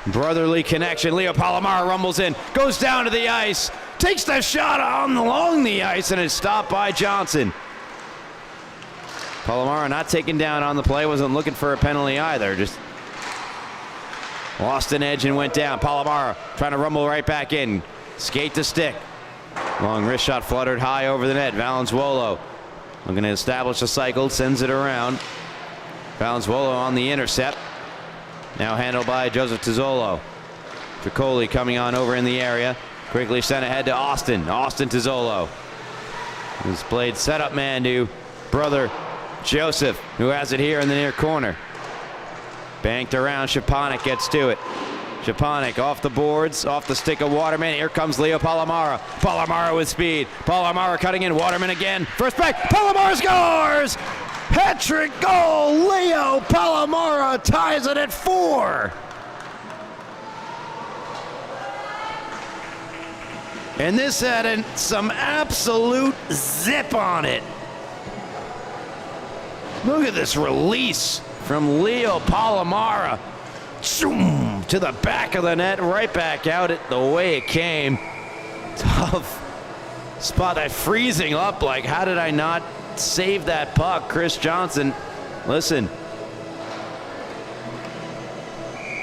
brotherly connection. Leo Palomar rumbles in, goes down to the ice, takes the shot along the ice, and is stopped by Johnson. Palomar not taken down on the play, wasn't looking for a penalty either, just lost an edge and went down. Palomar trying to rumble right back in, skate to stick. Long wrist shot fluttered high over the net. Valenzuolo looking to establish a cycle, sends it around. Valenzuolo on the intercept. Now handled by Joseph Tozzolo. Tricoli coming on over in the area. Quickly sent ahead to Austin. Austin Tozzolo, who's played setup man to brother Joseph, who has it here in the near corner. Banked around. Szczepanik gets to it. Szczepanik off the boards, off the stick of Waterman. Here comes Leo Palomara. Palomara with speed. Palomara cutting in. Waterman again. First back. Palomara scores! Hat-trick goal. Leo Palomara ties it at 4. And this had some absolute zip on it. Look at this release from Leo Palomara. to the back of the net, right back out it the way it came. Tough spot, that freezing up, like how did I not save that puck? Chris Johnson, listen,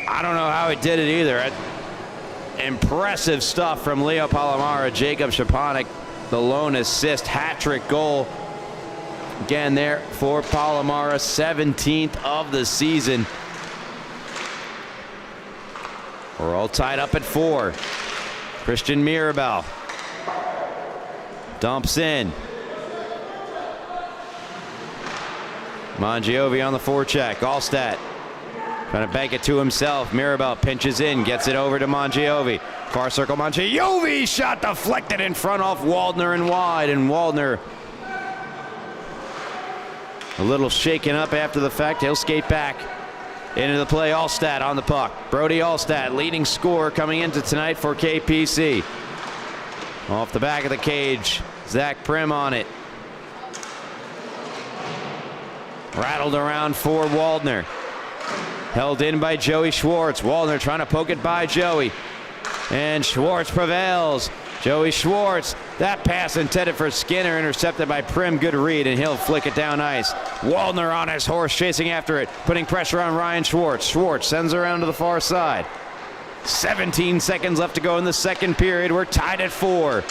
I don't know how he did it either. Impressive stuff from Leo Palomara. Jacob Shapanik, the lone assist, hat-trick goal. Again there for Palomara, 17th of the season. We're all tied up at 4. Christian Mirabel dumps in. Mangiovi on the forecheck. Allstat trying to bank it to himself. Mirabel pinches in, gets it over to Mangiovi. Far circle, Mangiovi, shot deflected in front off Waldner and wide, and Waldner a little shaken up after the fact. He'll skate back into the play. Allstat on the puck. Brody Allstat, leading scorer coming into tonight for KPC. Off the back of the cage, Zach Prim on it. Rattled around for Waldner. Held in by Joey Schwartz. Waldner trying to poke it by Joey. And Schwartz prevails. Joey Schwartz, that pass intended for Skinner, intercepted by Prim. Good read, and he'll flick it down ice. Waldner on his horse, chasing after it, putting pressure on Ryan Schwartz. Schwartz sends around to the far side. 17 seconds left to go in the second period. We're tied at 4,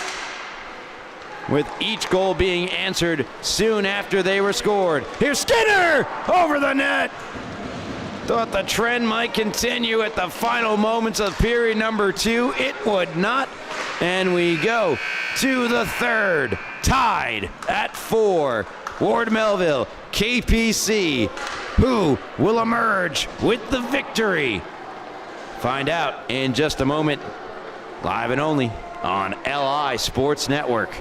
with each goal being answered soon after they were scored. Here's Skinner over the net. Thought the trend might continue at the final moments of period number 2. It would not. And we go to the third, tied at 4. Ward Melville, KPC, who will emerge with the victory? Find out in just a moment, live and only on LI Sports Network.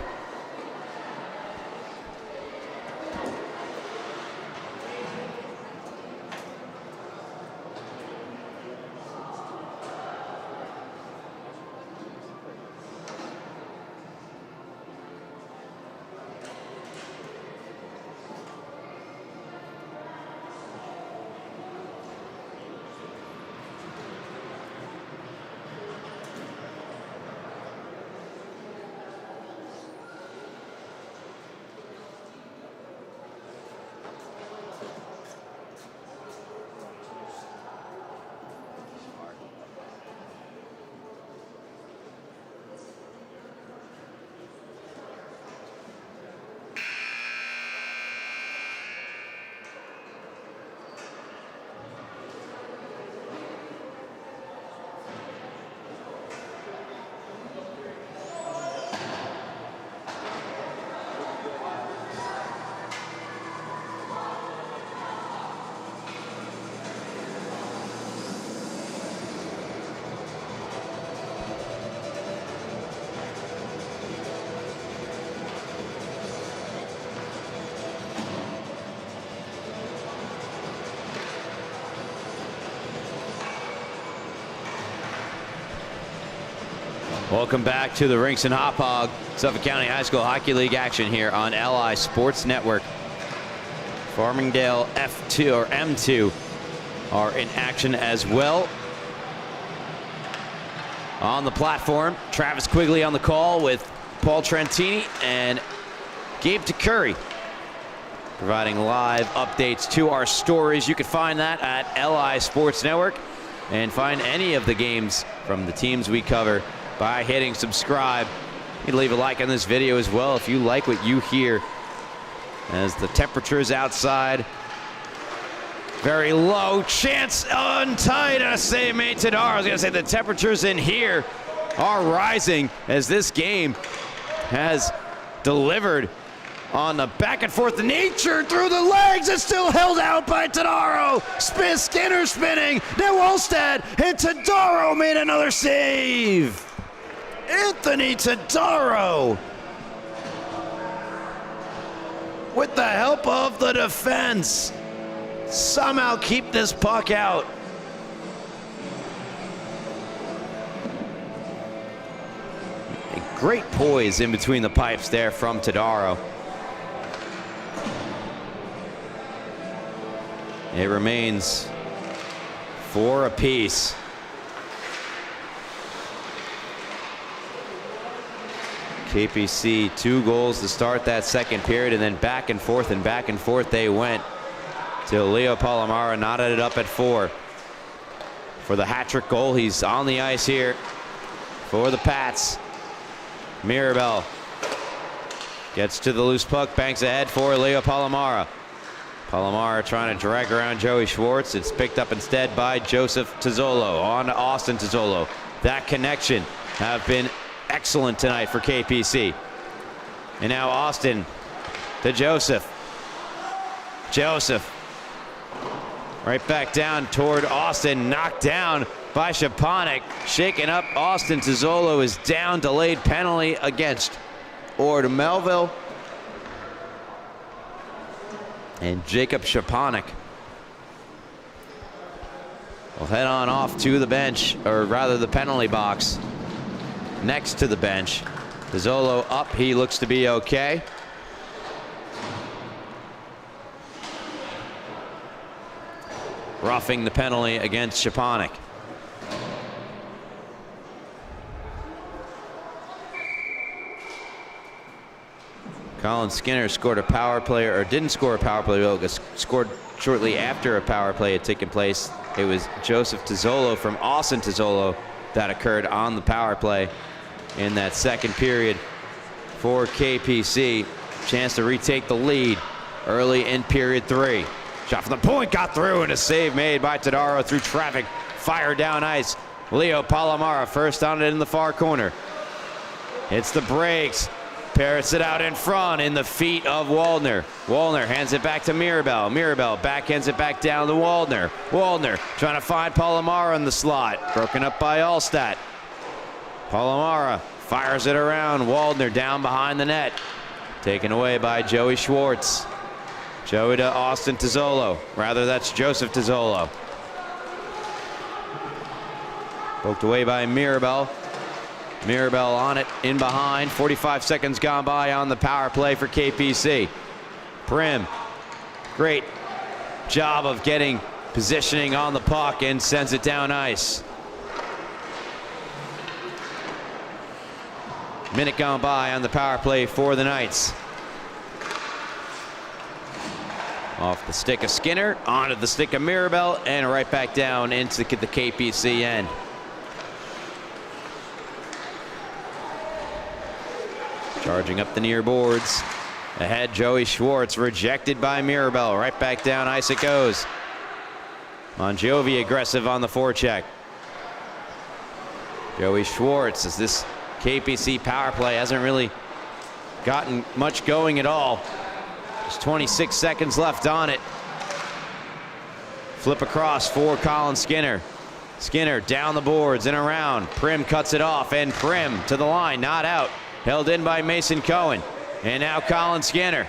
Welcome back to the Rinks and Hop Hog Suffolk County High School Hockey League action here on LI Sports Network. Farmingdale F2 or M2 are in action as well. On the platform, Travis Quigley on the call with Paul Trentini and Gabe DeCurry, providing live updates to our stories. You can find that at LI Sports Network and find any of the games from the teams we cover by hitting subscribe. You can leave a like on this video as well if you like what you hear, as the temperatures outside very low. Chance untied and a save made to Dar. I was going to say the temperatures in here are rising as this game has delivered on the back and forth nature through the legs. It's still held out by Tadaro. Skinner spinning. Now Wallstad, and Tadaro made another save. Anthony Tadaro, with the help of the defense, somehow keep this puck out. A great poise in between the pipes there from Tadaro. It remains 4 apiece. KPC 2 goals to start that second period, and then back and forth they went till Leo Palomara knotted it up at 4 for the hat-trick goal. He's on the ice here for the Pats. Mirabel gets to the loose puck, banks ahead for Leo Palomara. Palomara trying to drag around Joey Schwartz. It's picked up instead by Joseph Tizzolo. On to Austin Tizzolo. That connection have been excellent tonight for KPC. And now Austin to Joseph. Joseph right back down toward Austin. Knocked down by Shaponik. Shaken up. Austin Tizzolo is down. Delayed penalty against Ord Melville. And Jacob Shaponik will head on off to the bench, or rather the penalty box next to the bench. Tizzolo up. He looks to be okay. Roughing the penalty against Shaponik. Colin Skinner scored a power play, or didn't score a power play, scored shortly after a power play had taken place. It was Joseph Tizzolo from Austin Tizzolo that occurred on the power play in that second period for KPC. Chance to retake the lead early in period 3. Shot from the point, got through, and a save made by Tadaro through traffic. Fire down ice. Leo Palomara first on it in the far corner. Hits the brakes. Parrots it out in front in the feet of Waldner. Waldner hands it back to Mirabel. Mirabel backhands it back down to Waldner. Waldner trying to find Palomara in the slot. Broken up by Allstat. Palomara fires it around. Waldner down behind the net. Taken away by Joey Schwartz. Joey to Austin Tizzolo. Rather, that's Joseph Tizzolo. Poked away by Mirabel. Mirabel on it, in behind. 45 seconds gone by on the power play for KPC. Prim, great job of getting positioning on the puck and sends it down ice. Minute gone by on the power play for the Knights. Off the stick of Skinner, onto the stick of Mirabel, and right back down into the KPC end. Charging up the near boards. Ahead, Joey Schwartz, rejected by Mirabel. Right back down ice it goes. Mongiovi aggressive on the forecheck. Joey Schwartz, as this KPC power play hasn't really gotten much going at all. Just 26 seconds left on it. Flip across for Colin Skinner. Skinner down the boards and around. Prim cuts it off, and Prim to the line, not out. Held in by Mason Cohen. And now Colin Skinner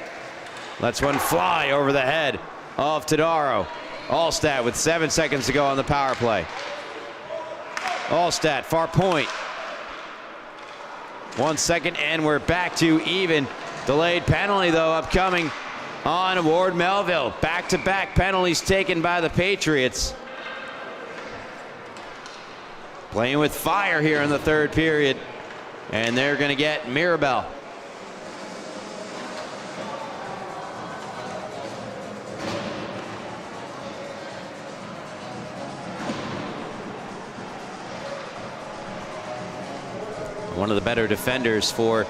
lets one fly over the head of Tadaro. Allstat with 7 seconds to go on the power play. Allstat, far point. 1 second, and we're back to even. Delayed penalty, though, upcoming on Ward Melville. Back-to-back penalties taken by the Patriots. Playing with fire here in the third period. And they're going to get Mirabel. One of the better defenders for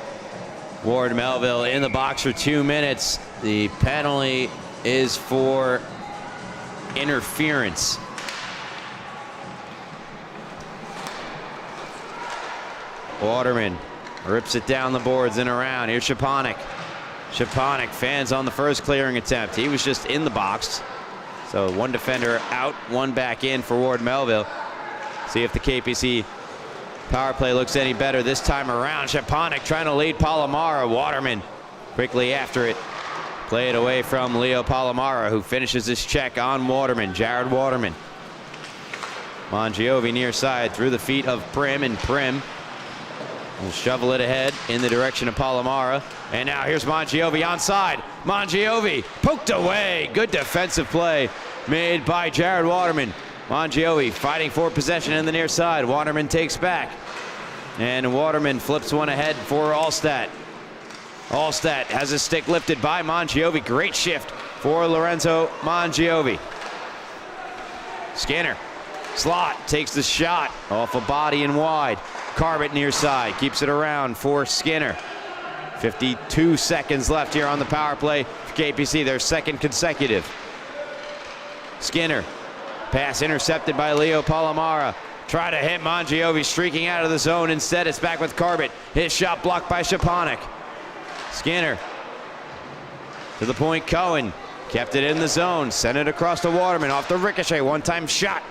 Ward Melville in the box for 2 minutes. The penalty is for interference. Waterman rips it down the boards and around. Here's Shaponik. Shaponik fans on the first clearing attempt. He was just in the box. So one defender out, one back in for Ward Melville. See if the KPC power play looks any better this time around. Shaponik trying to lead Palomara. Waterman quickly after it. Play it away from Leo Palomara, who finishes his check on Waterman. Jared Waterman. Mongiovi near side through the feet of Prim, and Prim will shovel it ahead in the direction of Palomara. And now here's Mongiovi onside. Mongiovi poked away. Good defensive play made by Jared Waterman. Mongiovi fighting for possession in the near side. Waterman takes back. And Waterman flips one ahead for Allstat. Allstat has his stick lifted by Mangiovi. Great shift for Lorenzo Mangiovi. Skinner, slot, takes the shot off a body and wide. Carbett near side, keeps it around for Skinner. 52 seconds left here on the power play for KPC, their second consecutive. Skinner, pass intercepted by Leo Palomara. Try to hit Mangiovi, streaking out of the zone. Instead, it's back with Carbett. His shot blocked by Szczepanik. Skinner to the point. Cohen kept it in the zone. Sent it across to Waterman off the ricochet. One-time shot.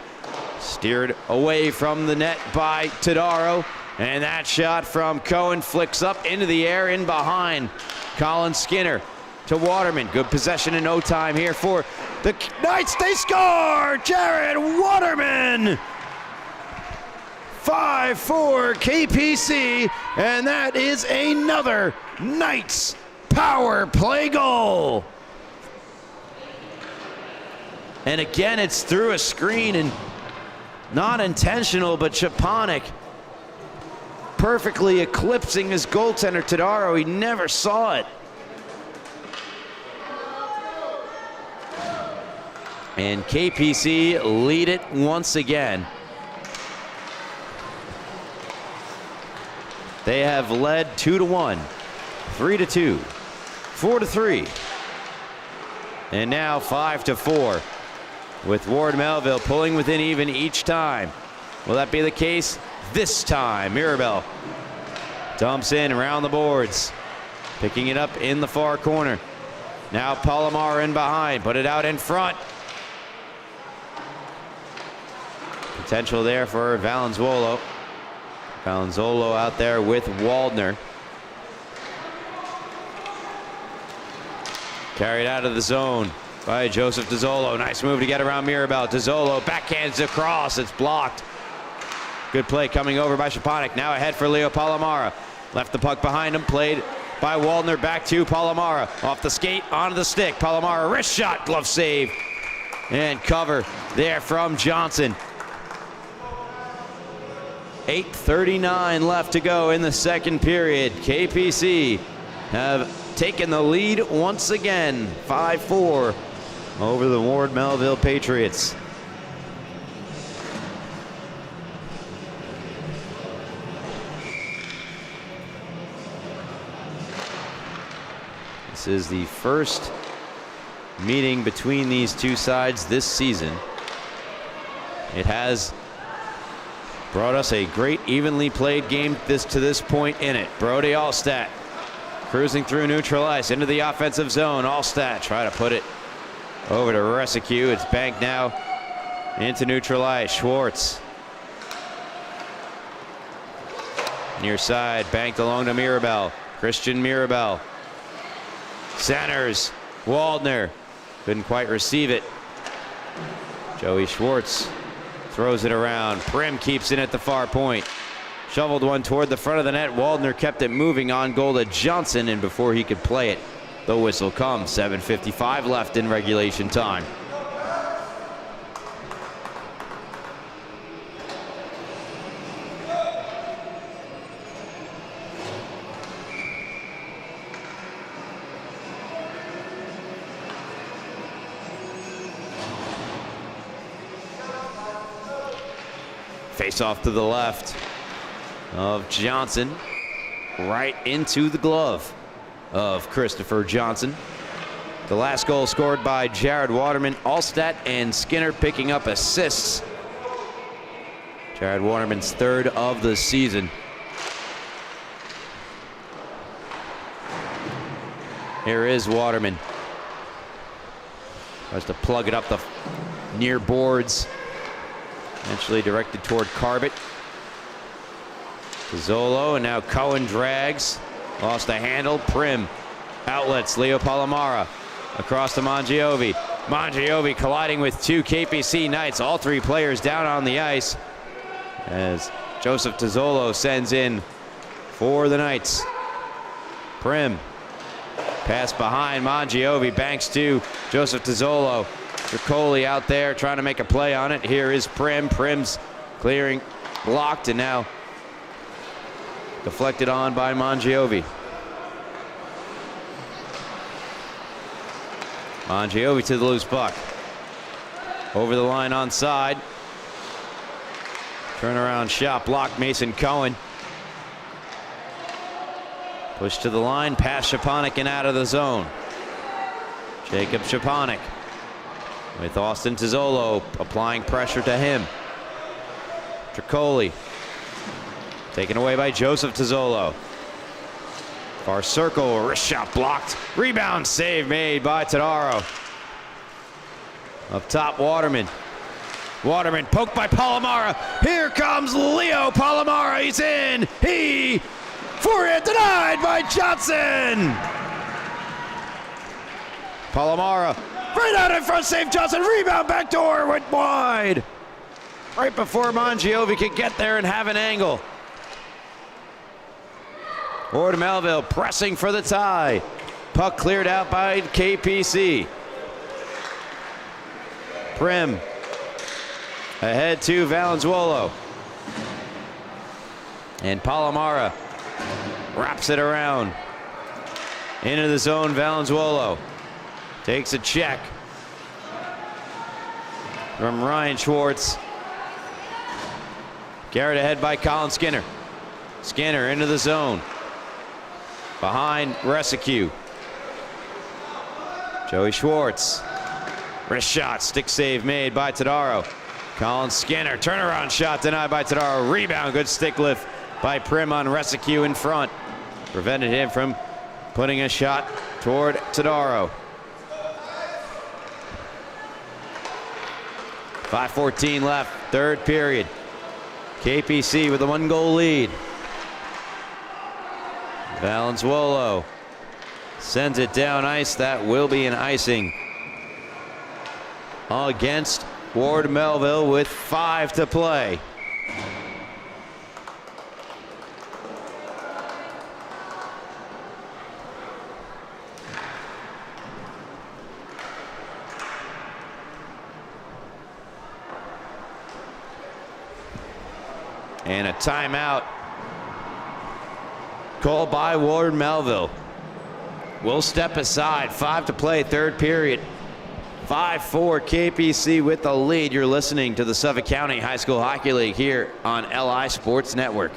Steered away from the net by Todaro. And that shot from Cohen flicks up into the air in behind. Colin Skinner to Waterman. Good possession in no time here for the Knights. They score! Jared Waterman! 5-4 KPC, and that is another Knights power play goal. And again, it's through a screen and not intentional, but Szczepanik perfectly eclipsing his goaltender Todaro. He never saw it. And KPC lead it once again. They have led 2-1, 3-2, 4-3, and now 5-4, with Ward Melville pulling within even each time. Will that be the case this time? Mirabel dumps in around the boards, picking it up in the far corner. Now Palomar in behind, put it out in front. Potential there for Valenzuolo. Valenzuolo out there with Waldner. Carried out of the zone by Joseph DeZolo. Nice move to get around Mirabel. DeZolo backhands across. It's blocked. Good play coming over by Szczepanik. Now ahead for Leo Palomara. Left the puck behind him. Played by Waldner back to Palomara. Off the skate, onto the stick. Palomara wrist shot, glove save. And cover there from Johnson. 8:39 left to go in the second period. KPC have taken the lead once again, 5-4 over the Ward Melville Patriots. This is the first meeting between these two sides this season. It has brought us a great evenly played game to this point in it. Brody Allstat cruising through neutral ice into the offensive zone. Allstat try to put it over to Rescue. It's banked now into neutral ice. Schwartz near side, banked along to Mirabel. Christian Mirabel centers. Waldner couldn't quite receive it. Joey Schwartz throws it around. Prim keeps it at the far point. Shoveled one toward the front of the net. Waldner kept it moving on goal to Johnson, and before he could play it, the whistle comes. 7:55 left in regulation time. Face off to the left of Johnson, right into the glove of Christopher Johnson. The last goal scored by Jared Waterman. Allstat and Skinner picking up assists. Jared Waterman's third of the season. Here is Waterman. Tries to plug it up the near boards. Eventually directed toward Carbett. Zolo, and now Cohen drags. Lost the handle. Prim outlets Leo Palomara across to Mangiovi. Mangiovi colliding with two KPC Knights. All three players down on the ice as Joseph Tizolo sends in for the Knights. Prim. Pass behind. Mangiovi banks to Joseph Tizolo. Riccoli out there trying to make a play on it. Here is Prim. Prim's clearing, blocked, and now Deflected on by Mangiovi. Mangiovi to the loose puck. Over the line onside. Turnaround shot blocked. Mason Cohen. Push to the line, past Szczepanik and out of the zone. Jacob Szczepanik with Austin Tizzolo applying pressure to him. Tricoli taken away by Joseph Tizzolo. Far circle, wrist shot blocked. Rebound save made by Todaro. Up top, Waterman. Waterman poked by Palomara. Here comes Leo Palomara. He's in. He forehand denied by Johnson. Palomara right out in front, save Johnson. Rebound backdoor went wide. Right before Mangiovi could get there and have an angle. Ward Melville pressing for the tie. Puck cleared out by KPC. Prim ahead to Valenzuolo. And Palomara wraps it around. Into the zone, Valenzuolo takes a check from Ryan Schwartz. Garrett ahead by Colin Skinner. Skinner into the zone. Behind Resicue. Joey Schwartz. Wrist shot, stick save made by Todaro. Colin Skinner, turnaround shot denied by Todaro. Rebound, good stick lift by Prim on Resicue in front. Prevented him from putting a shot toward Todaro. 5:14 left, third period. KPC with a 1-goal lead. Valenzuolo sends it down ice. That will be an icing against Ward Melville with 5 to play. And a timeout called by Ward Melville. We'll step aside. 5 to play, third period. 5-4 KPC with the lead. You're listening to the Suffolk County High School Hockey League here on LI Sports Network.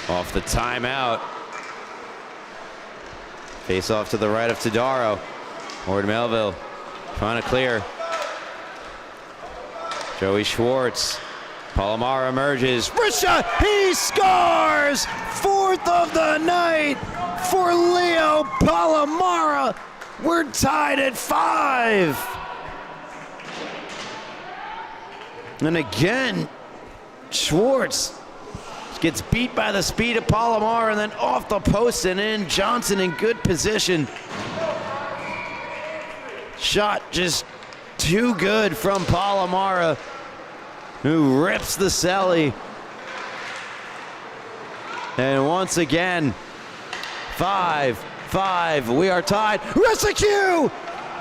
Off the timeout. Face off to the right of Todaro. Ward Melville trying to clear. Joey Schwartz. Palomara emerges. Wrist shot. He scores! 4th of the night for Leo Palomara. We're tied at 5. And again, Schwartz gets beat by the speed of Palomara and then off the post and in. Johnson in good position. Shot just too good from Palomara, who rips the celly. And once again, 5-5. We are tied. Resicue!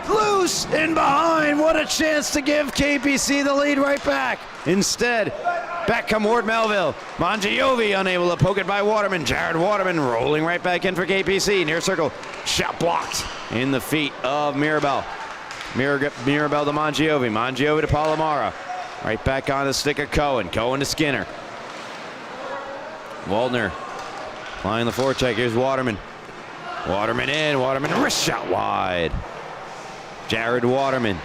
Loose and behind. What a chance to give KPC the lead right back. Instead, back come Ward Melville. Mangiovi unable to poke it by Waterman. Jared Waterman rolling right back in for KPC. Near circle. Shot blocked in the feet of Mirabel. Mirabel to Mangiovi. Mangiovi to Palomara. Right back on the stick of Cohen. Cohen to Skinner. Waldner applying the forecheck. Here's Waterman. Waterman in. Waterman wrist shot wide. Jared Waterman.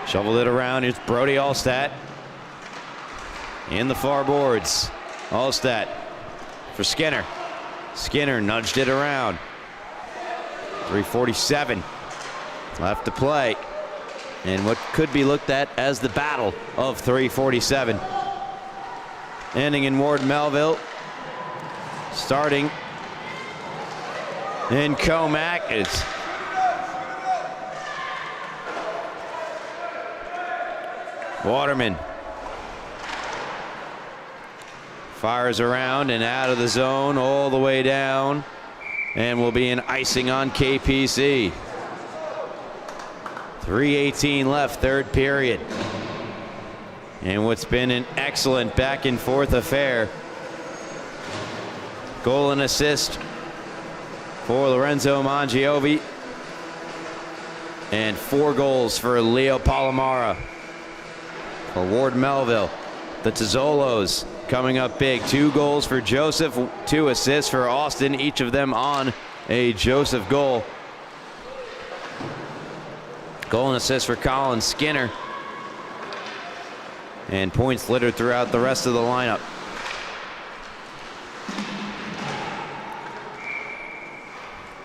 Shoveled it around. Here's Brody Allstat. In the far boards. Allstat for Skinner. Skinner nudged it around. 3:47 left to play. And what could be looked at as the battle of 3:47. Ending in Ward Melville. Starting in Commack. It's Waterman. Fires around and out of the zone all the way down. And will be an icing on KPC. 3:18 left, third period. And what's been an excellent back and forth affair. Goal and assist for Lorenzo Mangiovi. And 4 goals for Leo Palomara. For Ward Melville, the Tizzolos coming up big. 2 goals for Joseph, 2 assists for Austin, each of them on a Joseph goal. Goal and assist for Colin Skinner. And points littered throughout the rest of the lineup.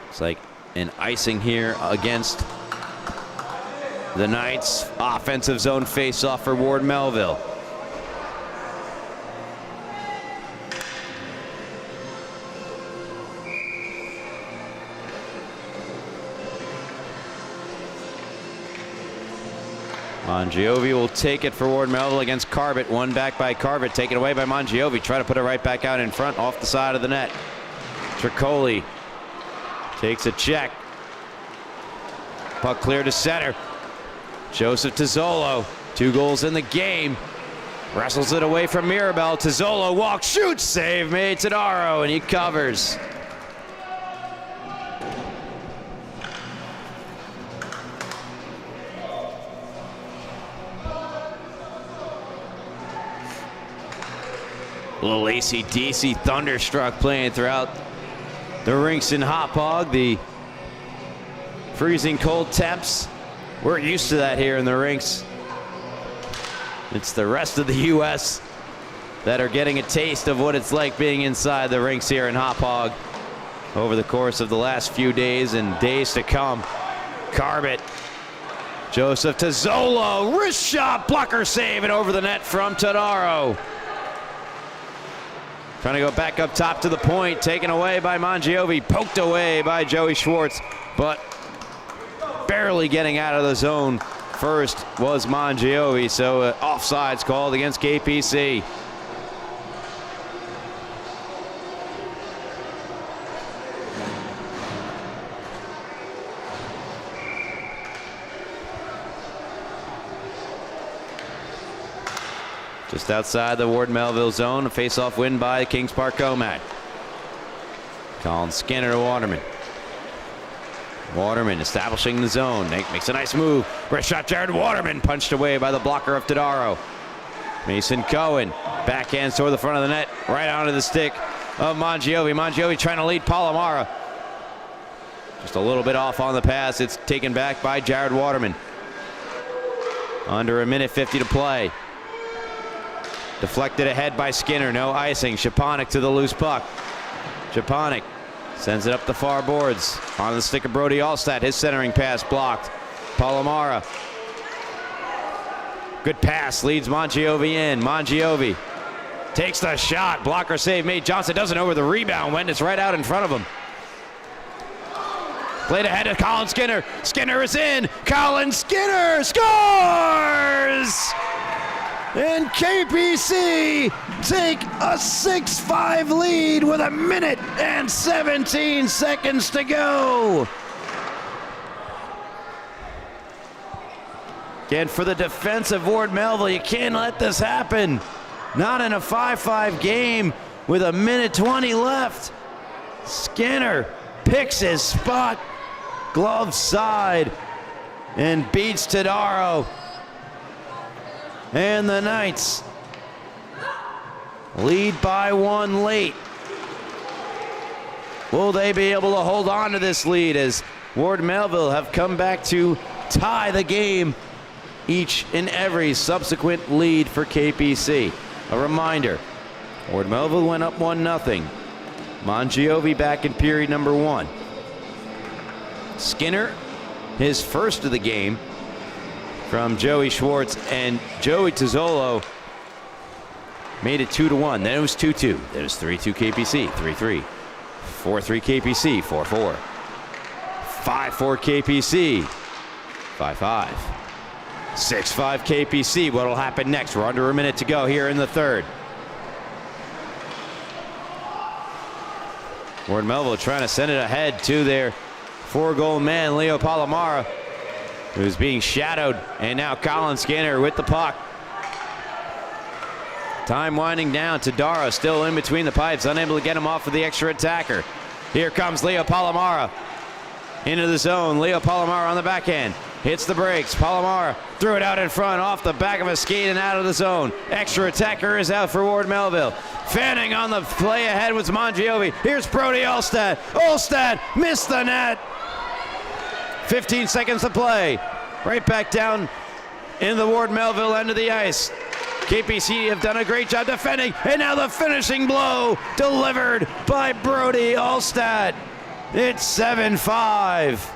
It's like an icing here against the Knights. Offensive zone face-off for Ward Melville. Mangiovi will take it for Ward Melville against Carbett. One back by Carbett, taken away by Mangiovi. Try to put it right back out in front, off the side of the net. Tricoli takes a check. Puck clear to center. Joseph Tizzolo, 2 goals in the game. Wrestles it away from Mirabel. Tizzolo walks, shoots, save made Tadaro, and he covers. Little AC/DC thunderstruck playing throughout the rinks in Hauppauge. The freezing cold temps. We're used to that here in the rinks. It's the rest of the U.S. that are getting a taste of what it's like being inside the rinks here in Hauppauge over the course of the last few days and days to come. Carbett. Joseph Tizzolo. Wrist shot. Blocker save and over the net from Tadaro. Trying to go back up top to the point, taken away by Mangiovi, poked away by Joey Schwartz, but barely getting out of the zone first was Mangiovi, so offsides called against KPC. Just outside the Ward Melville zone, a face-off win by Kings Park Commack. Colin Skinner to Waterman. Waterman establishing the zone. Makes a nice move. Wrist shot, Jared Waterman punched away by the blocker of Tadaro. Mason Cohen backhands toward the front of the net, right onto the stick of Mangiovi. Mangiovi trying to lead Palomara. Just a little bit off on the pass. It's taken back by Jared Waterman. Under 1:50 to play. Deflected ahead by Skinner. No icing. Shaponik to the loose puck. Shaponik sends it up the far boards. On the stick of Brody Allstat. His centering pass blocked. Palomara. Good pass. Leads Mangiovi in. Mangiovi takes the shot. Blocker save made. Johnson doesn't know where the rebound went. It's right out in front of him. Played ahead to Colin Skinner. Skinner is in. Colin Skinner scores! And KPC take a 6-5 lead with 1:17 seconds to go. Again, for the defense of Ward Melville, you can't let this happen. Not in a 5-5 game with 1:20 left. Skinner picks his spot. glove side and beats Tadaro. And the Knights lead by 1 late. Will they be able to hold on to this lead as Ward Melville have come back to tie the game each and every subsequent lead for KPC? A reminder, Ward Melville went up 1-0. Mongiovi back in period number 1. Skinner, his first of the game from Joey Schwartz, and Joey Tizzolo made it 2-1. Then it was 2-2. Then it was 3-2 KPC, 3-3. 4-3 KPC, 4-4. 5-4 KPC, 5-5. 6-5 KPC. What'll happen next? We're under a minute to go here in the third. Ward Melville trying to send it ahead to their 4-goal man, Leo Palomara, who's being shadowed, and now Colin Skinner with the puck. Time winding down. Tadaro still in between the pipes, unable to get him off of the extra attacker. Here comes Leo Palomara into the zone. Leo Palomara on the backhand. Hits the brakes. Palomara threw it out in front, off the back of a skate and out of the zone. Extra attacker is out for Ward Melville. Fanning on the play ahead with Mongiovi. Here's Brody Olstad. Olstad missed the net. 15 seconds to play. Right back down in the Ward Melville end of the ice. KPC have done a great job defending, and now the finishing blow delivered by Brody Olstad. It's 7-5.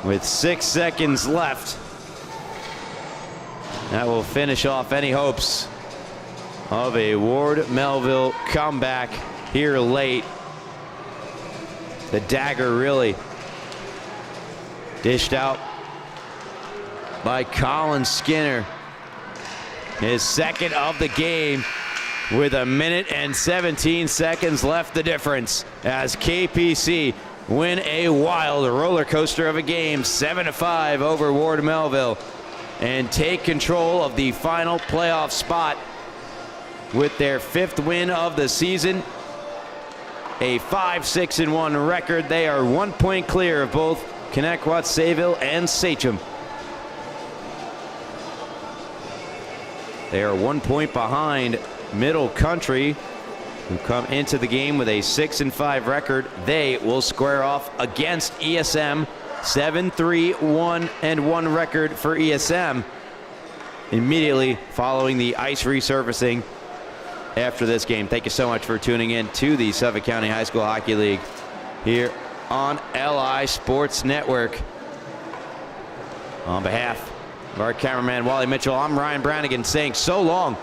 With 6 seconds left, that will finish off any hopes of a Ward Melville comeback here late. The dagger really dished out by Colin Skinner. His second of the game with 1 minute and 17 seconds left the difference as KPC win a wild roller coaster of a game, 7-5 over Ward Melville, and take control of the final playoff spot with their 5th win of the season. A 5-6-1 record. They are 1 point clear of both Commack, Sayville, and Sachem. They are 1 point behind Middle Country, who come into the game with a 6-5 record. They will square off against ESM. 7-3-1-1 record for ESM immediately following the ice resurfacing after this game. Thank you so much for tuning in to the Suffolk County High School Hockey League here on LI Sports Network. On behalf of our cameraman Wally Mitchell, I'm Ryan Brannigan saying so long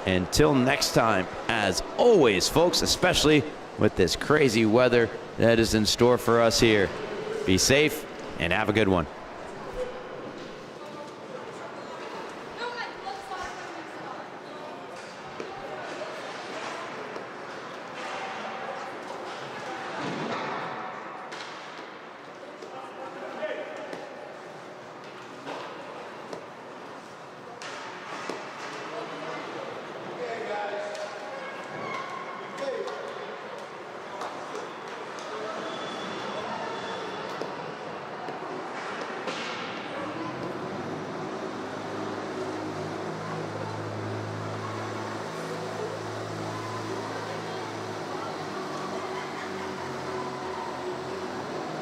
until next time. As always, folks, especially with this crazy weather that is in store for us here, be safe and have a good one.